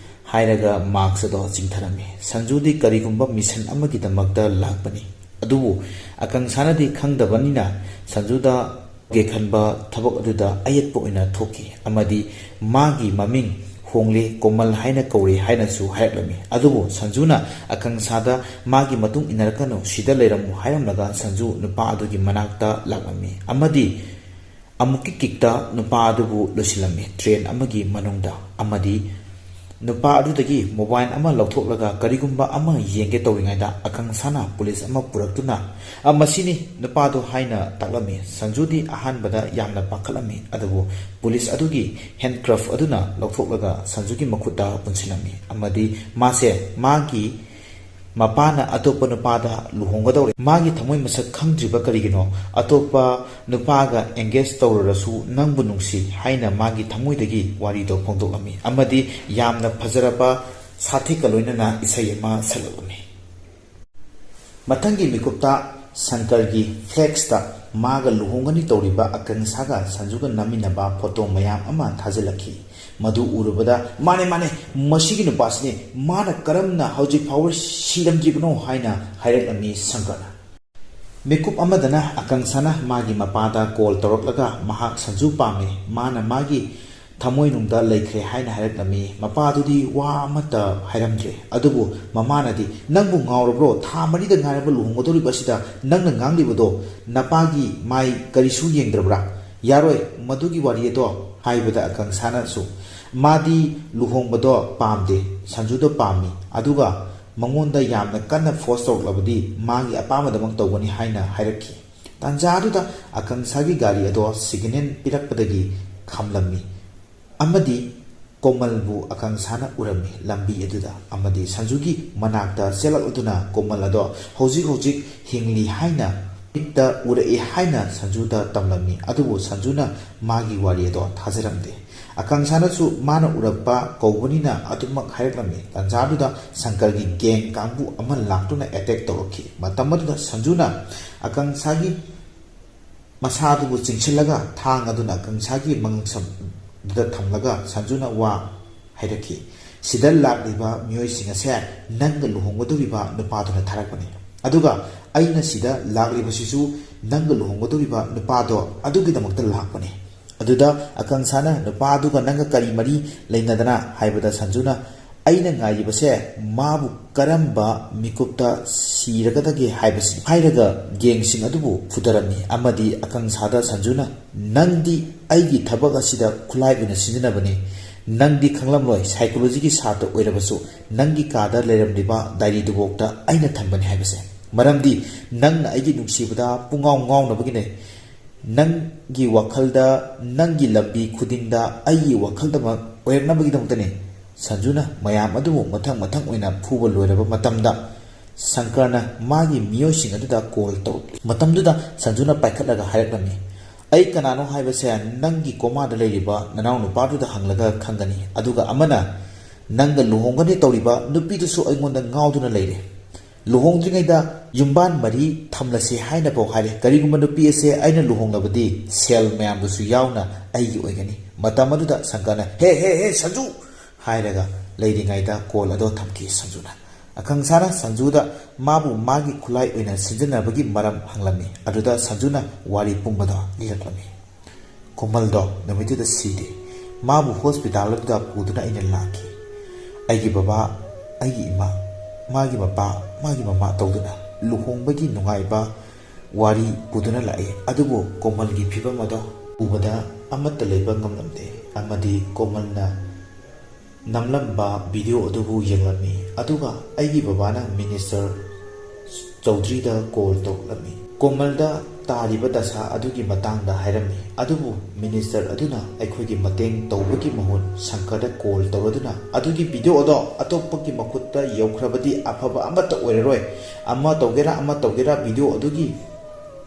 ꯍꯥꯏꯔꯒ ꯃꯥꯛꯁ ꯑꯗꯣ ꯆꯤꯡꯊꯔꯝꯃꯤ ꯁꯟꯖꯨꯗꯤ ꯀꯔꯤꯒꯨꯝꯕ ꯃꯤꯁꯟ ꯑꯃꯒꯤꯗꯃꯛꯇ ꯂꯥꯛꯄꯅꯤ ꯑꯗꯨꯕꯨ ꯑꯀꯪꯁꯥꯅꯗꯤ ꯈꯪꯗꯕꯅꯤꯅ ꯁꯟꯖꯨꯗ ꯒꯦ ꯈꯟꯕ ꯊꯕꯛ ꯑꯗꯨꯗ ꯑꯌꯦꯠꯄ ꯑꯣꯏꯅ ꯊꯣꯛꯈꯤ ꯑꯃꯗꯤ ꯃꯥꯒꯤ ꯃꯃꯤꯡ ꯍꯣꯡꯂꯦ ꯀꯣꯃꯜ ꯍꯥꯏꯅ ꯀꯧꯔꯦ ꯍꯥꯏꯅꯁꯨ ꯍꯥꯏꯔꯛꯂꯝꯃꯤ ꯑꯗꯨꯕꯨ ꯁꯟꯖꯨꯅ ꯑꯀꯪꯁꯥꯗ ꯃꯥꯒꯤ ꯃꯇꯨꯡ ꯏꯟꯅꯔꯛꯀꯅꯨ ꯁꯤꯗ ꯂꯩꯔꯝꯃꯨ ꯍꯥꯏꯔꯝꯂꯒ ꯁꯟꯖꯨ ꯅꯨꯄꯥ ꯑꯗꯨꯒꯤ ꯃꯅꯥꯛꯇ ꯂꯥꯛꯂꯝꯃꯤ ꯑꯃꯗꯤ ꯑꯃꯨꯛꯀꯤ ꯀꯤꯛꯇ ꯅꯨꯄꯥ ꯑꯗꯨꯕꯨ ꯂꯣꯏꯁꯤꯜꯂꯝꯃꯤ ꯇ꯭ꯔꯦꯟ ꯑꯃꯒꯤ ꯃꯅꯨꯡꯗ ꯑꯃꯗꯤ ꯅꯨꯄꯥ ꯑꯗꯨꯗꯒꯤ ꯃꯣꯕꯥꯏꯜ ꯑꯃ ꯂꯧꯊꯣꯛꯂꯒ ꯀꯔꯤꯒꯨꯝꯕ ꯑꯃ ꯌꯦꯡꯒꯦ ꯇꯧꯔꯤꯉꯩꯗ ꯑꯀꯪꯁꯥꯅ ꯄꯨꯂꯤꯁ ꯑꯃ ꯄꯨꯔꯛꯇꯨꯅ ꯃꯁꯤꯅꯤ ꯅꯨꯄꯥꯗꯣ ꯍꯥꯏꯅ ꯇꯥꯛꯂꯝꯃꯤ ꯁꯟꯖꯨꯗꯤ ꯑꯍꯥꯟꯕꯗ ꯌꯥꯝꯅ ꯄꯥꯈꯠꯂꯝꯃꯤ ꯑꯗꯨꯕꯨ ꯄꯨꯂꯤꯁ ꯑꯗꯨꯒꯤ ꯍꯦꯟꯀ꯭ꯔꯐ ꯑꯗꯨꯅ ꯂꯧꯊꯣꯛꯂꯒ ꯁꯟꯖꯨꯒꯤ ꯃꯈꯨꯠꯇ ꯄꯨꯟꯁꯤꯜꯂꯝꯃꯤ ꯑꯃꯗꯤ ꯃꯥꯁꯦ ꯃꯥꯒꯤ ꯃꯄꯥꯅ ꯑꯇꯣꯞꯄ ꯅꯨꯄꯥꯗ ꯂꯨꯍꯣꯡꯒꯗꯧꯔꯦ ꯃꯥꯒꯤ ꯊꯃꯣꯏ ꯃꯁꯛ ꯈꯪꯗ꯭ꯔꯤꯕ ꯀꯔꯤꯒꯤꯅꯣ ꯑꯇꯣꯞꯄ ꯅꯨꯄꯥꯒ ꯑꯦꯡꯒꯦꯖ ꯇꯧꯔꯔꯁꯨ ꯅꯪꯕꯨ ꯅꯨꯡꯁꯤ ꯍꯥꯏꯅ ꯃꯥꯒꯤ ꯊꯃꯣꯏꯗꯒꯤ ꯋꯥꯔꯤꯗꯣ ꯐꯣꯡꯗꯣꯛꯂꯝꯃꯤ ꯑꯃꯗꯤ ꯌꯥꯝꯅ ꯐꯖꯔꯕ ꯁꯥꯊꯤꯀ ꯂꯣꯏꯅꯅ ꯏꯁꯩ ꯑꯃ ꯁꯛꯂꯛꯂꯝꯃꯤ ꯃꯊꯪꯒꯤ ꯃꯤꯀꯨꯞꯇ ꯁꯪꯀꯔꯒꯤ ꯐ꯭ꯂꯦꯛꯁꯇ ꯃꯥꯒ ꯂꯨꯍꯣꯡꯒꯅꯤ ꯇꯧꯔꯤꯕ ꯑꯀꯪꯁꯥꯒ ꯁꯟꯖꯨꯒ ꯅꯝꯃꯤꯟꯅꯕ ꯐꯣꯇꯣ ꯃꯌꯥꯝ ꯑꯃ ꯊꯥꯖꯤꯜꯂꯛꯈꯤ ꯃꯗꯨ ꯎꯔꯨꯕꯗ ꯃꯥꯅꯦ ꯃꯁꯤꯒꯤ ꯅꯨꯄꯥꯁꯤꯅꯦ ꯃꯥꯅ ꯀꯔꯝꯅ ꯍꯧꯖꯤꯛ ꯐꯥꯎꯕ ꯁꯤꯔꯝꯗ꯭ꯔꯤꯕꯅꯣ ꯍꯥꯏꯅ ꯍꯥꯏꯔꯛꯂꯝꯃꯤ ꯁꯪꯀꯔꯅ ꯃꯤꯀꯨꯞ ꯑꯃꯗꯅ ꯑꯀꯪꯁꯥꯅ ꯃꯥꯒꯤ ꯃꯄꯥꯗ ꯀꯣꯜ ꯇꯧꯔꯛꯂꯒ ꯃꯍꯥꯛ ꯁꯟꯖꯨ ꯄꯥꯝꯃꯤ ꯃꯥꯅ ꯃꯥꯒꯤ ꯊꯃꯣꯏꯅꯨꯡꯗ ꯂꯩꯈ꯭ꯔꯦ ꯍꯥꯏꯅ ꯍꯥꯏꯔꯛꯂꯝꯃꯤ ꯃꯄꯥꯗꯨꯗꯤ ꯋꯥ ꯑꯃꯠꯇ ꯍꯥꯏꯔꯝꯗ꯭ꯔꯦ ꯑꯗꯨꯕꯨ ꯃꯃꯥꯅꯗꯤ ꯅꯪꯕꯨ ꯉꯥꯎꯔꯕ꯭ꯔో ꯊꯥ 4ꯗ ꯉꯥꯏꯔꯕ ꯂꯨꯍꯣꯡꯒꯗꯧꯔꯤꯕ ꯑꯁꯤꯗ ꯅꯪꯅ ꯉꯥꯡꯂꯤꯕꯗꯣ ꯅꯄꯥꯒꯤ ꯃꯥꯏ ꯀꯔꯤꯁꯨ ꯌꯦꯡꯗ꯭ꯔꯕ꯭ꯔꯥ ꯌꯥꯔꯣꯏ ꯃꯗꯨꯒꯤ ꯋꯥꯔꯤ ꯑꯗꯣ ꯍꯥꯏꯕꯗ ꯑꯀꯪꯁꯥꯅꯁꯨ ꯃꯥꯗꯤ ꯂꯨꯍꯣꯡꯕꯗꯣ ꯄꯥꯝꯗꯦ ꯁꯟꯖꯨꯗꯣ ꯄꯥꯝꯃꯤ ꯑꯗꯨꯒ ꯃꯉꯣꯟꯗ ꯌꯥꯝꯅ ꯀꯟꯅ ꯐꯣꯔꯁ ꯇꯧꯔꯛꯂꯕꯗꯤ ꯃꯥꯒꯤ ꯑꯄꯥꯝꯕꯗꯃꯛ ꯇꯧꯒꯅꯤ ꯍꯥꯏꯅ ꯍꯥꯏꯔꯛꯈꯤ ꯇꯥꯟꯖꯥ ꯑꯗꯨꯗ ꯑꯀꯪꯁꯥꯒꯤ ꯒꯥꯔꯤ ꯑꯗꯣ ꯁꯤꯒꯅꯦꯜ ꯄꯤꯔꯛꯄꯗꯒꯤ ꯈꯥꯝꯂꯝꯃꯤ ꯑꯃꯗꯤ ꯀꯣꯃꯜꯕꯨ ꯑꯀꯪꯁꯥꯅ ꯎꯔꯝꯃꯤ ꯂꯝꯕꯤ ꯑꯗꯨꯗ ꯑꯃꯗꯤ ꯁꯟꯖꯨꯒꯤ ꯃꯅꯥꯛꯇ ꯆꯦꯜꯂꯛꯂꯗꯨꯅ ꯀꯣꯃꯜ ꯑꯗꯣ ꯍꯧꯖꯤꯛ ꯍꯤꯡꯂꯤ ꯍꯥꯏꯅ ꯃꯤꯠꯇ ꯎꯔꯛꯏ ꯍꯥꯏꯅ ꯁꯟꯖꯨꯗ ꯇꯝꯂꯝꯃꯤ ꯑꯗꯨꯕꯨ ꯁꯟꯖꯨꯅ ꯃꯥꯒꯤ ꯋꯥꯔꯤ ꯑꯗꯣ ꯊꯥꯖꯔꯝꯗꯦ ꯑꯀꯪꯁꯥꯅꯁꯨ ꯃꯥꯅ ꯎꯔꯛꯄ ꯀꯧꯕꯅꯤꯅ ꯑꯗꯨꯃꯛ ꯍꯥꯏꯔꯛꯂꯝꯃꯤ ꯇꯟꯖꯥꯗꯨꯗ ꯁꯪꯀꯔꯒꯤ ꯒꯦꯡ ꯀꯥꯡꯕꯨ ꯑꯃ ꯂꯥꯛꯇꯨꯅ ꯑꯦꯇꯦꯛ ꯇꯧꯔꯛꯈꯤ ꯃꯇꯝ ꯑꯗꯨꯗ ꯁꯟꯖꯨꯅ ꯑꯀꯪꯁꯥꯒꯤ ꯃꯁꯥꯗꯨꯕꯨ ꯆꯤꯡꯁꯤꯜꯂꯒ ꯊꯥꯡ ꯑꯗꯨꯅ ꯑꯀꯪꯁꯥꯒꯤ ꯃꯉꯛꯁꯝꯗꯨꯗ ꯊꯝꯂꯒ ꯁꯟꯖꯨꯅ ꯋꯥ ꯍꯥꯏꯔꯛꯈꯤ ꯁꯤꯗ ꯂꯥꯛꯂꯤꯕ ꯃꯤꯑꯣꯏꯁꯤꯡ ꯑꯁꯦ ꯅꯪꯒ ꯂꯨꯍꯣꯡꯒꯗꯧꯔꯤꯕ ꯅꯨꯄꯥꯗꯨꯅ ꯊꯥꯔꯛꯄꯅꯤ ꯑꯗꯨꯒ ꯑꯩꯅ ꯁꯤꯗ ꯂꯥꯛꯂꯤꯕꯁꯤꯁꯨ ꯅꯪꯒ ꯂꯨꯍꯣꯡꯒꯗꯧꯔꯤꯕ ꯅꯨꯄꯥꯗꯣ ꯑꯗꯨꯒꯤꯗꯃꯛꯇ ꯂꯥꯛꯄꯅꯤ ꯑꯗꯨꯗ ꯑꯀꯪꯁꯥꯅ ꯅꯨꯄꯥꯗꯨꯒ ꯅꯪꯒ ꯀꯔꯤ ꯃꯔꯤ ꯂꯩꯅꯗꯅ ꯍꯥꯏꯕꯗ ꯁꯟꯖꯨꯅ ꯑꯩꯅ ꯉꯥꯏꯔꯤꯕꯁꯦ ꯃꯥꯕꯨ ꯀꯔꯝꯕ ꯃꯤꯀꯨꯞꯇ ꯁꯤꯔꯒꯗꯒꯦ ꯍꯥꯏꯕꯁꯤ ꯍꯥꯏꯔꯒ ꯒꯦꯡꯁꯤꯡ ꯑꯗꯨꯕꯨ ꯐꯨꯗꯔꯝꯃꯤ ꯑꯃꯗꯤ ꯑꯀꯪꯁꯥꯗ ꯁꯟꯖꯨꯅ ꯅꯪꯗꯤ ꯑꯩꯒꯤ ꯊꯕꯛ ꯑꯁꯤꯗ ꯈꯨꯠꯂꯥꯏ ꯑꯣꯏꯅ ꯁꯤꯖꯤꯟꯅꯕꯅꯤ ꯅꯪꯗꯤ ꯈꯪꯂꯝꯂꯣꯏ ꯁꯥꯏꯀꯣꯂꯣꯖꯤꯒꯤ ꯁꯥꯇ꯭ꯔ ꯑꯣꯏꯔꯕꯁꯨ ꯅꯪꯒꯤ ꯀꯥꯗ ꯂꯩꯔꯝꯂꯤꯕ ꯗꯥꯏꯔꯤꯗꯨꯐꯥꯎꯗ ꯑꯩꯅ ꯊꯝꯕꯅꯤ ꯍꯥꯏꯕꯁꯦ ꯃꯔꯝꯗꯤ ꯅꯪꯅ ꯑꯩꯒꯤ ꯅꯨꯡꯁꯤꯕꯗ ꯄꯨꯡꯉꯥꯎ ꯉꯥꯎꯅꯕꯒꯤꯅꯦ ꯅꯪꯒꯤ ꯋꯥꯈꯜꯗ ꯅꯪꯒꯤ ꯂꯝꯕꯤ ꯈꯨꯗꯤꯡꯗ ꯑꯩꯒꯤ ꯋꯥꯈꯜꯗꯃꯛ ꯑꯣꯏꯔꯛꯅꯕꯒꯤꯗꯃꯛꯇꯅꯤ ꯁꯟꯖꯨꯅ ꯃꯌꯥꯝ ꯑꯗꯨꯕꯨ ꯃꯊꯪ ꯑꯣꯏꯅ ꯐꯨꯕ ꯂꯣꯏꯔꯕ ꯃꯇꯝꯗ ꯁꯪꯀꯔꯅ ꯃꯥꯒꯤ ꯃꯤꯑꯣꯏꯁꯤꯡ ꯑꯗꯨꯗ ꯀꯣꯜ ꯇꯧꯔꯛꯂꯤ ꯃꯇꯝꯗꯨꯗ ꯁꯟꯖꯨꯅ ꯄꯥꯏꯈꯠꯂꯒ ꯍꯥꯏꯔꯛꯂꯝꯃꯤ ꯑꯩ ꯀꯅꯥꯅꯣ ꯍꯥꯏꯕꯁꯦ ꯅꯪꯒꯤ ꯀꯣꯃꯥꯗ ꯂꯩꯔꯤꯕ ꯅꯅꯥꯎ ꯅꯨꯄꯥꯗꯨꯗ ꯍꯪꯂꯒ ꯈꯪꯒꯅꯤ ꯑꯗꯨꯒ ꯑꯃꯅ ꯅꯪꯒ ꯂꯨꯍꯣꯡꯒꯅꯤ ꯇꯧꯔꯤꯕ ꯅꯨꯄꯤꯗꯨꯁꯨ ꯑꯩꯉꯣꯟꯗ ꯉꯥꯎꯗꯨꯅ ꯂꯩꯔꯦ ꯂꯨꯍꯣꯡꯗ꯭ꯔꯤꯉꯩꯗ ꯌꯨꯝꯕꯥꯟ ꯃꯔꯤ ꯊꯝꯂꯁꯤ ꯍꯥꯏꯅꯐꯥꯎ ꯍꯥꯏꯔꯦ ꯀꯔꯤꯒꯨꯝꯕ ꯅꯨꯄꯤ ꯑꯁꯦ ꯑꯩꯅ ꯂꯨꯍꯣꯡꯂꯕꯗꯤ ꯁꯦꯜ ꯃꯌꯥꯝꯗꯨꯁꯨ ꯌꯥꯎꯅ ꯑꯩꯒꯤ ꯑꯣꯏꯒꯅꯤ ꯃꯇꯝ ꯑꯗꯨꯗ ꯁꯪꯀꯔꯅ ꯍꯦ ꯁꯟꯖꯨ ꯍꯥꯏꯔꯒ ꯂꯩꯔꯤꯉꯩꯗ ꯀꯣꯜ ꯑꯗꯣ ꯊꯝꯈꯤ ꯁꯟꯖꯨꯅ ꯑꯀꯪꯁꯥꯅ ꯁꯟꯖꯨꯗ ꯃꯥꯕꯨ ꯃꯥꯒꯤ ꯈꯨꯠꯂꯥꯏ ꯑꯣꯏꯅ ꯁꯤꯖꯤꯟꯅꯕꯒꯤ ꯃꯔꯝ ꯍꯪꯂꯝꯃꯤ ꯑꯗꯨꯗ ꯁꯟꯖꯨꯅ ꯋꯥꯔꯤ ꯄꯨꯝꯕꯗꯣ ꯂꯤꯔꯛꯂꯝꯃꯤ ꯀꯣꯃꯜꯗꯣ ꯅꯨꯃꯤꯠꯇꯨꯗ ꯁꯤꯗꯦ ꯃꯥꯕꯨ ꯍꯣꯁꯄꯤꯇꯥꯜ ꯑꯗꯨꯗ ꯄꯨꯗꯨꯅ ꯑꯩꯅ ꯂꯥꯛꯈꯤ ꯑꯩꯒꯤ ꯕꯕꯥ ꯑꯩꯒꯤ ꯏꯃꯥ ꯃꯥꯒꯤ ꯃꯄꯥ ꯃꯥꯒꯤ ꯃꯃꯥ ꯇꯧꯗꯨꯅ ꯂꯨꯍꯣꯡꯕꯒꯤ ꯅꯨꯡꯉꯥꯏꯕ ꯋꯥꯔꯤ ꯄꯨꯗꯨꯅ ꯂꯥꯛꯏ ꯑꯗꯨꯕꯨ ꯀꯣꯃꯜꯒꯤ ꯐꯤꯕꯝ ꯑꯗꯣ ꯎꯕꯗ ꯑꯃꯠꯇ ꯂꯩꯕ ꯉꯝꯂꯝꯗꯦ ꯑꯃꯗꯤ ꯀꯣꯃꯜꯅ ꯅꯝꯂꯝꯕ ꯚꯤꯗꯤꯑꯣ ꯑꯗꯨꯕꯨ ꯌꯦꯡꯂꯝꯃꯤ ꯑꯗꯨꯒ ꯑꯩꯒꯤ ꯕꯕꯥꯅ ꯃꯤꯅꯤꯁꯇꯔ ꯆꯧꯙꯔꯤꯗ ꯀꯣꯜ ꯇꯧꯔꯛꯂꯝꯃꯤ ꯀꯣꯃꯜꯗ ꯇꯥꯔꯤꯕ ꯗꯁꯥ ꯑꯗꯨꯒꯤ ꯃꯇꯥꯡꯗ ꯍꯥꯏꯔꯝꯃꯤ ꯑꯗꯨꯕꯨ ꯃꯤꯅꯤꯁꯇꯔ ꯑꯗꯨꯅ ꯑꯩꯈꯣꯏꯒꯤ ꯃꯇꯦꯡ ꯇꯧꯕꯒꯤ ꯃꯍꯨꯠ ꯁꯪꯀꯔꯗ ꯀꯣꯜ ꯇꯧꯔꯗꯨꯅ ꯑꯗꯨꯒꯤ ꯚꯤꯗꯤꯑꯣ ꯑꯗꯣ ꯑꯇꯣꯞꯄꯒꯤ ꯃꯈꯨꯠꯇ ꯌꯧꯈ꯭ꯔꯕꯗꯤ ꯑꯐꯕ ꯑꯃꯠꯇ ꯑꯣꯏꯔꯔꯣꯏ, ꯑꯃ ꯇꯧꯒꯦꯔꯥ ꯚꯤꯗꯤꯑꯣ ꯑꯗꯨꯒꯤ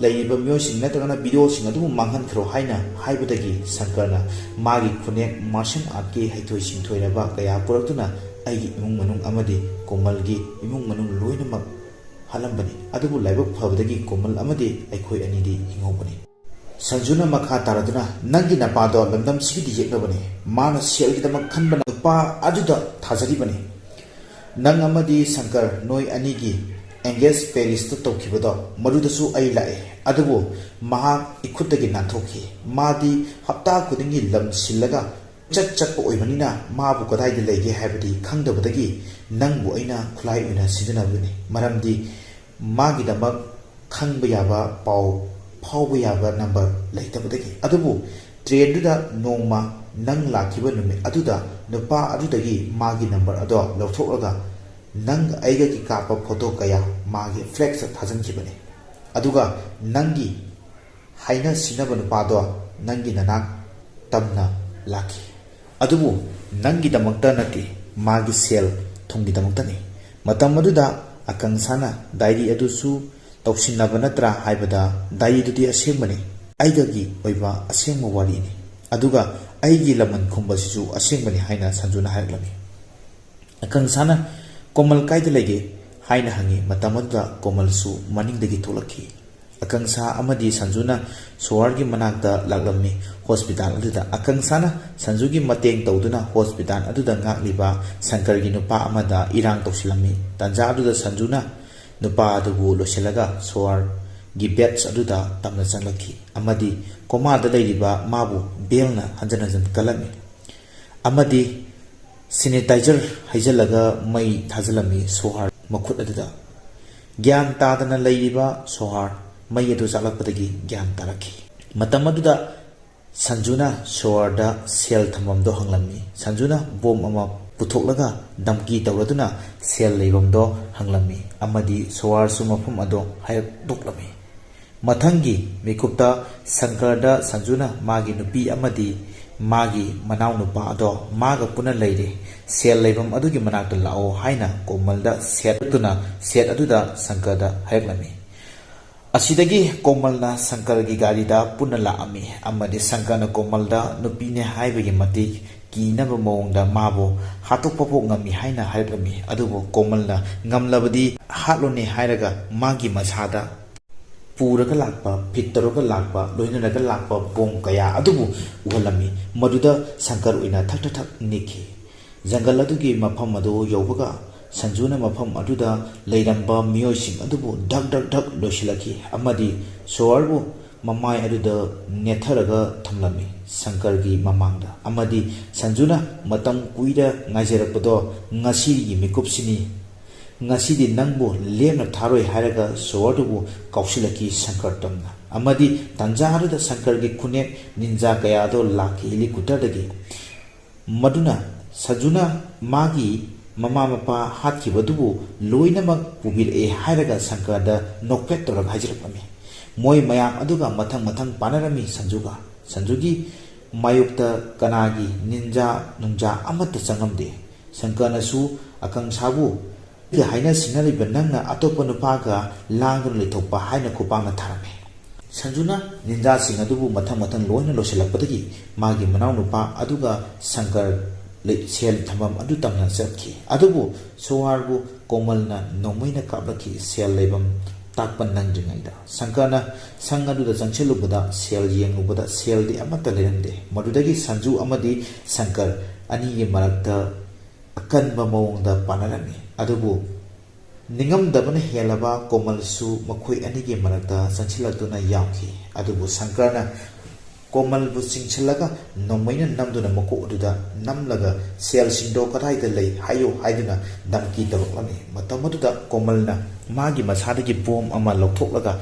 ꯂꯩꯔꯤꯕ ꯃꯤꯑꯣꯏꯁꯤꯡ ꯅꯠꯇ꯭ꯔꯒꯅ ꯚꯤꯗꯤꯑꯣꯁꯤꯡ ꯑꯗꯨꯕꯨ ꯃꯥꯡꯍꯟꯈ꯭ꯔꯣ ꯍꯥꯏꯅ ꯍꯥꯏꯕꯗꯒꯤ ꯁꯪꯀꯔꯅ ꯃꯥꯒꯤ ꯈꯨꯅꯦꯛ ꯃꯥꯔꯁꯦꯜ ꯑꯥꯔꯠꯀꯤ ꯍꯩꯊꯣꯏ ꯁꯤꯡꯊꯣꯏꯔꯕ ꯀꯌꯥ ꯄꯨꯔꯛꯇꯨꯅ ꯑꯩꯒꯤ ꯏꯃꯨꯡ ꯃꯅꯨꯡ ꯑꯃꯗꯤ ꯀꯣꯃꯜꯒꯤ ꯏꯃꯨꯡ ꯃꯅꯨꯡ ꯂꯣꯏꯅꯃꯛ ꯍꯥꯠꯂꯝꯕꯅꯤ, ꯑꯗꯨꯕꯨ ꯂꯥꯏꯕꯛ ꯐꯕꯗꯒꯤ ꯀꯣꯃꯜ ꯑꯃꯗꯤ ꯑꯩꯈꯣꯏ ꯑꯅꯤꯗꯤ ꯍꯤꯡꯍꯧꯕꯅꯤ꯫ ꯁꯟꯖꯨꯅ ꯃꯈꯥ ꯇꯥꯔꯗꯨꯅ ꯅꯪꯒꯤ ꯅꯄꯥꯗꯣ ꯂꯝꯗꯝꯁꯤꯒꯤꯗꯤ ꯌꯦꯛꯅꯕꯅꯤ, ꯃꯥꯅ ꯁꯦꯜꯒꯤꯗꯃꯛ ꯈꯟꯕ ꯅꯨꯄꯥ ꯑꯗꯨꯗ ꯊꯥꯖꯔꯤꯕꯅꯤ꯫ ꯅꯪ ꯑꯃꯗꯤ ꯁꯪꯀꯔ ꯅꯣꯏ ꯑꯅꯤꯒꯤ ꯑꯦꯡꯒꯦꯖ ꯄꯦꯔꯤꯁꯇ ꯇꯧꯈꯤꯕꯗꯣ ꯃꯗꯨꯗꯁꯨ ꯑꯩ ꯂꯥꯛꯑꯦ, ꯑꯗꯨꯕꯨ ꯃꯍꯥꯛ ꯏꯈꯨꯠꯇꯒꯤ ꯅꯥꯟꯊꯣꯛꯈꯤ꯫ ꯃꯥꯗꯤ ꯍꯞꯇꯥ ꯈꯨꯗꯤꯡꯒꯤ ꯂꯝ ꯁꯤꯜꯂꯒ ꯆꯠꯄ ꯑꯣꯏꯕꯅꯤꯅ ꯃꯥꯕꯨ ꯀꯗꯥꯏꯗ ꯂꯩꯒꯦ ꯍꯥꯏꯕꯗꯤ ꯈꯪꯗꯕꯗꯒꯤ ꯅꯪꯕꯨ ꯑꯩꯅ ꯈꯨꯠꯂꯥꯏ ꯑꯣꯏꯅ ꯁꯤꯖꯤꯟꯅꯕꯅꯤ, ꯃꯔꯝꯗꯤ ꯃꯥꯒꯤꯗꯃꯛ ꯈꯪꯕ ꯌꯥꯕ ꯄꯥꯎ ꯐꯥꯎꯕ ꯌꯥꯕ ꯅꯝꯕꯔ ꯂꯩꯇꯕꯗꯒꯤ꯫ ꯑꯗꯨꯕꯨ ꯇ꯭ꯔꯦꯟꯗꯨꯗ ꯅꯣꯡꯃ ꯅꯪ ꯂꯥꯛꯈꯤꯕ ꯅꯨꯃꯤꯠ ꯑꯗꯨꯗ ꯅꯨꯄꯥ ꯑꯗꯨꯗꯒꯤ ꯃꯥꯒꯤ ꯅꯝꯕꯔ ꯑꯗꯣ ꯂꯧꯊꯣꯛꯂꯒ ꯅꯪꯒ ꯑꯩꯒꯒꯤ ꯀꯥꯞꯄ ꯐꯣꯇꯣ ꯀꯌꯥ ꯃꯥꯒꯤ ꯐ꯭ꯂꯦꯛꯁꯇ ꯊꯥꯖꯤꯟꯈꯤꯕꯅꯤ, ꯑꯗꯨꯒ ꯅꯪꯒꯤ ꯍꯥꯏꯅ ꯁꯤꯟꯅꯕ ꯅꯨꯄꯥꯗꯣ ꯅꯪꯒꯤ ꯅꯅꯥꯛ ꯇꯝꯅ ꯂꯥꯛꯈꯤ, ꯑꯗꯨꯕꯨ ꯅꯪꯒꯤꯗꯃꯛꯇ ꯅꯠꯇꯦ, ꯃꯥꯒꯤ ꯁꯦꯜ ꯊꯨꯝꯒꯤꯗꯃꯛꯇꯅꯤ꯫ ꯃꯇꯝ ꯑꯗꯨꯗ ꯑꯀꯪꯁꯥꯅ ꯗꯥꯏꯔꯤ ꯑꯗꯨꯁꯨ ꯇꯧꯁꯤꯟꯅꯕ ꯅꯠꯇ꯭ꯔꯥ ꯍꯥꯏꯕꯗ ꯗꯥꯏꯔꯤꯗꯨꯗꯤ ꯑꯁꯦꯡꯕꯅꯤ, ꯑꯩꯒꯒꯤ ꯑꯣꯏꯕ ꯑꯁꯦꯡꯕ ꯋꯥꯔꯤꯅꯤ, ꯑꯗꯨꯒ ꯑꯩꯒꯤ ꯂꯃꯟ ꯈꯨꯝꯕꯁꯤꯁꯨ ꯑꯁꯦꯡꯕꯅꯤ ꯍꯥꯏꯅ ꯁꯟꯖꯨꯅ ꯍꯥꯏꯔꯛꯂꯝꯃꯤ꯫ ꯑꯀꯪꯁꯥꯅ ꯀꯣꯃꯜ ꯀꯥꯏꯗ ꯂꯩꯒꯦ ꯍꯥꯏꯅ ꯍꯪꯉꯤ꯫ ꯃꯇꯝ ꯑꯗꯨꯗ ꯀꯣꯃꯜꯁꯨ ꯃꯅꯤꯡꯗꯒꯤ ꯊꯣꯛꯂꯛꯈꯤ꯫ ꯑꯀꯪꯁꯥ ꯑꯃꯗꯤ ꯁꯟꯖꯨꯅ ꯁꯣꯋꯥꯔꯒꯤ ꯃꯅꯥꯛꯇ ꯂꯥꯛꯂꯝꯃꯤ꯫ ꯍꯣꯁꯄꯤꯇꯥꯜ ꯑꯗꯨꯗ ꯑꯀꯪꯁꯥꯅ ꯁꯟꯖꯨꯒꯤ ꯃꯇꯦꯡ ꯇꯧꯗꯨꯅ ꯍꯣꯁꯄꯤꯇꯥꯜ ꯑꯗꯨꯗ ꯉꯥꯛꯂꯤꯕ ꯁꯪꯀꯔꯒꯤ ꯅꯨꯄꯥ ꯑꯃꯗ ꯏꯔꯥꯡ ꯇꯧꯁꯤꯜꯂꯝꯃꯤ꯫ ꯇꯟꯖꯥ ꯑꯗꯨꯗ ꯁꯟꯖꯨꯅ ꯅꯨꯄꯥ ꯑꯗꯨꯕꯨ ꯂꯣꯏꯁꯤꯜꯂꯒ ꯁꯣꯋꯥꯔꯒꯤ ꯕꯦꯠꯁ ꯑꯗꯨꯗ ꯇꯝꯅ ꯆꯪꯂꯛꯈꯤ ꯑꯃꯗꯤ ꯀꯣꯃꯥꯗ ꯂꯩꯔꯤꯕ ꯃꯥꯕꯨ ꯕꯦꯜꯅ ꯍꯟꯖꯟ ꯍꯟꯖꯟ ꯀꯜꯂꯝꯃꯤ ꯑꯃꯗꯤ ꯁꯦꯅꯤꯇꯥꯏꯖꯔ ꯍꯩꯖꯤꯜꯂꯒ ꯃꯩ ꯊꯥꯖꯤꯜꯂꯝꯃꯤ ꯁꯣꯍꯥꯔ ꯃꯈꯨꯠ ꯑꯗꯨꯗ꯫ ꯒ꯭ꯌꯥꯟ ꯇꯥꯗꯅ ꯂꯩꯔꯤꯕ ꯁꯣꯍꯥꯔ ꯃꯩ ꯑꯗꯨ ꯆꯥꯛꯂꯛꯄꯗꯒꯤ ꯒ꯭ꯌꯥꯟ ꯇꯥꯔꯛꯈꯤ꯫ ꯃꯇꯝ ꯑꯗꯨꯗ ꯁꯟꯖꯨꯅ ꯁꯣꯋꯥꯔꯗ ꯁꯦꯜ ꯊꯝꯐꯝꯗꯣ ꯍꯪꯂꯝꯃꯤ꯫ ꯁꯟꯖꯨꯅ ꯕꯣꯝ ꯑꯃ ꯄꯨꯊꯣꯛꯂꯒ ꯙꯝꯀꯤ ꯇꯧꯔꯗꯨꯅ ꯁꯦꯜ ꯂꯩꯐꯝꯗꯣ ꯍꯪꯂꯝꯃꯤ ꯑꯃꯗꯤ ꯁꯣꯋꯥꯔꯁꯨ ꯃꯐꯝ ꯑꯗꯣ ꯍꯥꯏꯔꯛꯂꯝꯃꯤ꯫ ꯃꯊꯪꯒꯤ ꯃꯤꯀꯨꯞꯇ ꯁꯪꯀꯔꯗ ꯁꯟꯖꯨꯅ ꯃꯥꯒꯤ ꯅꯨꯄꯤ ꯑꯃꯗꯤ ꯃꯥꯒꯤ ꯃꯅꯥꯎꯅꯨꯄꯥ ꯑꯗꯣ ꯃꯥꯒ ꯄꯨꯟꯅ ꯂꯩꯔꯦ, ꯁꯦꯜ ꯂꯩꯐꯝ ꯑꯗꯨꯒꯤ ꯃꯅꯥꯛꯇ ꯂꯥꯛꯑꯣ ꯍꯥꯏꯅ ꯀꯣꯃꯜꯗ ꯁꯦꯠꯇꯨꯅ ꯁꯦꯠ ꯑꯗꯨꯗ ꯁꯪꯀꯔꯗ ꯍꯥꯏꯔꯛꯂꯝꯃꯤ꯫ ꯑꯁꯤꯗꯒꯤ ꯀꯣꯃꯜꯅ ꯁꯪꯀꯔꯒꯤ ꯒꯥꯔꯤꯗ ꯄꯨꯟꯅ ꯂꯥꯛꯑꯝꯃꯤ ꯑꯃꯗꯤ ꯁꯪꯀꯔꯅ ꯀꯣꯃꯜꯗ ꯅꯨꯄꯤꯅꯦ ꯍꯥꯏꯕꯒꯤ ꯃꯇꯤꯛ ꯀꯤꯅꯕ ꯃꯑꯣꯡꯗ ꯃꯥꯕꯨ ꯍꯥꯠꯇꯣꯛꯄꯐꯥꯎ ꯉꯝꯃꯤ ꯍꯥꯏꯅ ꯍꯥꯏꯔꯛꯂꯝꯃꯤ꯫ ꯑꯗꯨꯕꯨ ꯀꯣꯃꯜꯅ ꯉꯝꯂꯕꯗꯤ ꯍꯥꯠꯂꯣꯅꯦ ꯍꯥꯏꯔꯒ ꯃꯥꯒꯤ ꯃꯁꯥꯗ ꯄꯨꯔꯒ ꯂꯥꯛꯄ, ꯐꯤꯠ ꯇꯧꯔꯒ ꯂꯥꯛꯄ, ꯂꯣꯏꯅꯔꯒ ꯂꯥꯛꯄ ꯕꯣꯝ ꯀꯌꯥ ꯑꯗꯨꯕꯨ ꯎꯍꯜꯂꯝꯃꯤ꯫ ꯃꯗꯨꯗ ꯁꯪꯀꯔ ꯑꯣꯏꯅ ꯊꯛ ꯅꯤꯛꯈꯤ꯫ ꯖꯪꯒꯜ ꯑꯗꯨꯒꯤ ꯃꯐꯝ ꯑꯗꯨ ꯌꯧꯕꯒ ꯁꯟꯖꯨꯅ ꯃꯐꯝ ꯑꯗꯨꯗ ꯂꯩꯔꯝꯕ ꯃꯤꯑꯣꯏꯁꯤꯡ ꯑꯗꯨꯕꯨ ꯙꯛ ꯂꯣꯏꯁꯤꯜꯂꯛꯈꯤ ꯑꯃꯗꯤ ꯁꯣꯋꯥꯔꯕꯨ ꯃꯃꯥꯏ ꯑꯗꯨꯗ ꯅꯦꯠꯊꯔꯒ ꯊꯝꯂꯝꯃꯤ ꯁꯪꯀꯔꯒꯤ ꯃꯃꯥꯡꯗ ꯑꯃꯗꯤ ꯁꯟꯖꯨꯅ ꯃꯇꯝ ꯀꯨꯏꯔ ꯉꯥꯏꯖꯔꯛꯄꯗꯣ ꯉꯁꯤꯒꯤ ꯃꯤꯀꯨꯞꯁꯤꯅꯤ, ꯉꯁꯤꯗꯤ ꯅꯪꯕꯨ ꯂꯦꯝꯅ ꯊꯥꯔꯣꯏ ꯍꯥꯏꯔꯒ ꯁꯣꯋꯥꯔꯗꯨꯕꯨ ꯀꯥꯎꯁꯤꯜꯂꯛꯈꯤ ꯁꯪꯀꯔ ꯇꯝꯅ ꯑꯃꯗꯤ ꯇꯟꯖꯥ ꯑꯗꯨꯗ ꯁꯪꯀꯔꯒꯤ ꯈꯨꯅꯦꯛ ꯅꯤꯟꯖꯥ ꯀꯌꯥꯗꯣ ꯂꯥꯛꯈꯤ ꯍꯦꯂꯤꯀꯨꯇꯔꯗꯒꯤ꯫ ꯃꯗꯨꯅ ꯁꯟꯖꯨꯅ ꯃꯥꯒꯤ ꯃꯃꯥ ꯃꯄꯥ ꯍꯥꯠꯈꯤꯕꯗꯨꯕꯨ ꯂꯣꯏꯅꯃꯛ ꯄꯨꯕꯤꯔꯛꯑꯦ ꯍꯥꯏꯔꯒ ꯁꯪꯀꯔꯗ ꯅꯣꯛꯐꯦꯠ ꯇꯧꯔꯒ ꯍꯥꯏꯖꯔꯛꯂꯝꯃꯤ꯫ ꯃꯣꯏ ꯃꯌꯥꯝ ꯑꯗꯨꯒ ꯃꯊꯪ ꯄꯥꯅꯔꯝꯃꯤ ꯁꯟꯖꯨꯒ꯫ ꯁꯟꯖꯨꯒꯤ ꯃꯥꯌꯣꯛꯇ ꯀꯅꯥꯒꯤ ꯅꯤꯟꯖꯥ ꯅꯨꯡꯖꯥ ꯑꯃꯠꯇ ꯆꯪꯉꯝꯗꯦ꯫ ꯁꯪꯀꯔꯅꯁꯨ ꯑꯀꯪꯁꯥꯕꯨ ꯍꯥꯏꯅ ꯁꯤꯡꯅꯔꯤꯕ ꯅꯪꯅ ꯑꯇꯣꯞꯄ ꯅꯨꯄꯥꯒ ꯂꯥꯡꯗꯨꯅ ꯂꯩꯊꯣꯛꯄ ꯍꯥꯏꯅ ꯈꯨꯄꯥꯛꯅ ꯊꯥꯔꯝꯃꯤ꯫ ꯁꯟꯖꯨꯅ ꯅꯤꯟꯖꯥꯁꯤꯡ ꯑꯗꯨꯕꯨ ꯃꯊꯪ ꯂꯣꯏꯅ ꯂꯣꯏꯁꯤꯜꯂꯛꯄꯗꯒꯤ ꯃꯥꯒꯤ ꯃꯅꯥꯎꯅꯨꯄꯥ ꯑꯗꯨꯒ ꯁꯪꯀꯔ ꯁꯦꯜ ꯊꯝꯐꯝ ꯑꯗꯨ ꯇꯝꯅ ꯆꯠꯈꯤ꯫ ꯑꯗꯨꯕꯨ ꯁꯣꯋꯥꯔꯕꯨ ꯀꯣꯃꯜꯅ ꯅꯣꯡꯃꯩꯅ ꯀꯥꯞꯂꯛꯈꯤ ꯁꯦꯜ ꯂꯩꯐꯝ ꯇꯥꯛꯄ ꯅꯪꯗ꯭ꯔꯤꯉꯩꯗ꯫ ꯁꯪꯀꯔꯅ ꯁꯪ ꯑꯗꯨꯗ ꯆꯪꯁꯤꯜꯂꯨꯕꯗ ꯁꯦꯜ ꯌꯦꯡꯂꯨꯕꯗ ꯁꯦꯜꯗꯤ ꯑꯃꯠꯇ ꯂꯩꯔꯝꯗꯦ꯫ ꯃꯗꯨꯗꯒꯤ ꯁꯟꯖꯨ ꯑꯃꯗꯤ ꯁꯪꯀꯔ ꯑꯅꯤꯒꯤ ꯃꯔꯛꯇ ꯑꯀꯟꯕ ꯃꯑꯣꯡꯗ ꯄꯥꯅꯔꯝꯃꯤ꯫ ꯑꯗꯨꯕꯨ ꯅꯤꯡꯉꯝꯗꯕꯅ ꯍꯦꯜꯂꯕ ꯀꯣꯃꯜꯁꯨ ꯃꯈꯣꯏ ꯑꯅꯤꯒꯤ ꯃꯔꯛꯇ ꯆꯪꯁꯤꯜꯂꯛꯇꯨꯅ ꯌꯥꯎꯈꯤ꯫ ꯑꯗꯨꯕꯨ ꯁꯪꯀꯔꯅ ꯀꯣꯃꯜꯕꯨ ꯆꯤꯡꯁꯤꯜꯂꯒ ꯅꯣꯡꯃꯩꯅ ꯅꯝꯗꯨꯅ ꯃꯀꯣꯛ ꯑꯗꯨꯗ ꯅꯝꯂꯒ ꯁꯦꯜꯁꯤꯡꯗꯣ ꯀꯗꯥꯏꯗ ꯂꯩ ꯍꯥꯏꯌꯨ ꯍꯥꯏꯗꯨꯅ ꯙꯝꯀꯤ ꯇꯧꯔꯛꯂꯝꯃꯤ꯫ ꯃꯇꯝ ꯑꯗꯨꯗ ꯀꯣꯃꯜꯅ ꯃꯥꯒꯤ ꯃꯁꯥꯗꯒꯤ ꯕꯣꯝ ꯑꯃ ꯂꯧꯊꯣꯛꯂꯒ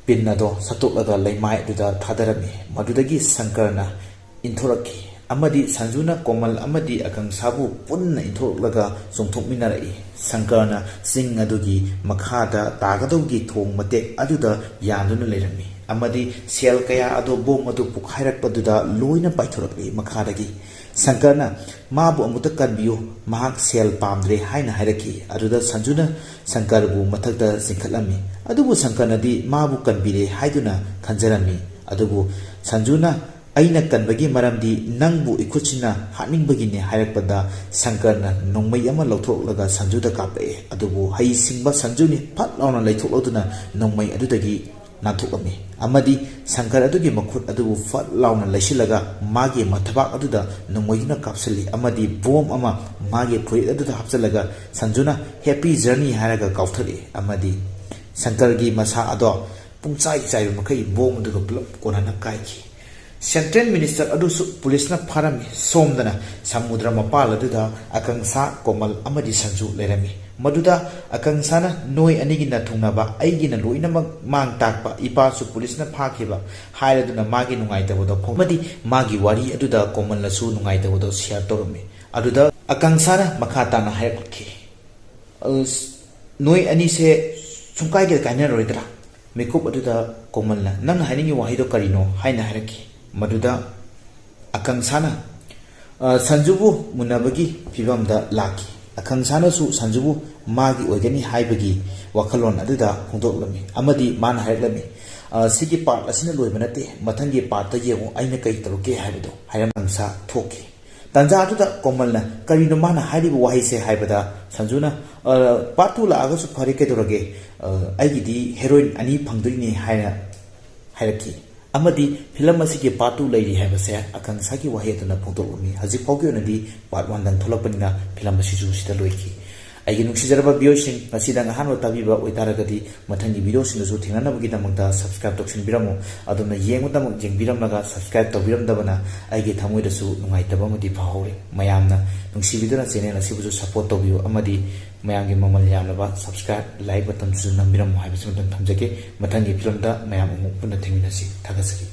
ꯄꯤꯟ ꯑꯗꯣ ꯁꯠꯇꯣꯛꯂꯒ ꯂꯩꯃꯥꯏ ꯑꯗꯨꯗ ꯊꯥꯗꯔꯝꯃꯤ꯫ ꯃꯗꯨꯗꯒꯤ ꯁꯪꯀꯔꯅ ꯏꯟꯊꯣꯔꯛꯈꯤ amadi Sanjuna Komal amadi Akangsabu punna inthorlaga chongthokminarai Sankarna sing adugi makhada tagadogi thong matek aduda yanduna leirami amadi sel kaya ado bom adu pukhairakpaduda loina paithorakli makhadagi Sankarna mabu amuta kanbiyo mahak sel pamdre haina hairaki aduda Sanjuna Sankarbu mathakta singkhalami adubu Sankarna di mabu kanbire haiduna khanjarami adubu Sanjuna aina kanbagi maramdi nangbu ikuchina haningbagine hairakpada Sankarna nongmai ama lauthroklaga Sanjuda kape adubu hai singba Sanjuni phat launa leithokladuna nongmai adudagi nathokami amadi Sankar adugi makhut adubu phat launa leisilaga magi mathabak aduda nongmaigina kapsali amadi bom ama magi phoi aduda hapsalaga Sanjuna happy journey haraga kauthari amadi Sankargi masa ado pungchai chai makai bom aduga plop konana kaiki Central Minister adusu police na pharami somdana samudra mapal aduda Akangsa Komal amadi Sanju lerami maduda Akangsana noi anigi na thungnaba aigi na loina mang takpa ipasu police na phakhiba hairaduna magi nungai tabodo phomadi magi wari aduda Komal lasu nungai tabodo share torome aduda Akangsana makhata na hairpakhi noi ani se chungkai ge kaina roidra mekup aduda Komal na nang haningi wahido karino haina hairaki maduda Akangsana Sanjubu munabagi fibamda laki Akangsana su Sanjubu magi oigani haibagi wakhalon aduda hongdoklami amadi man haiklami sigi part asina loibanate mathangi part ta yengo aina kai taruke haibido hairamangsa thoki tanja aduda Komalna karino mana haibibu wahise haibada Sanjuna patula agasu pharike dorage aigidi heroine ani phangdoini haina hairaki amadi film asigi patu lairi haibase Akangsagi waheduna phongdolmi haji phaugi onadi part 1 dan tholapanina film asisu sida loiki aigi nuksijaraba biosing asidang hanwa tabiba oitaragadi mathangi video sinu thinganabagi damangta subscribe toksin biramo aduna yengudamang jengbiramlaga subscribe tobiramdabana aigi thamoidasu nungaitaba madi phahore mayamna nuksibiduna channel asibuju support tobiyo amadi mayamgi mamal yamlaba subscribe like button su nambiramo haibasum thamjake mathangi film da mayam punna thinginasi thagasagi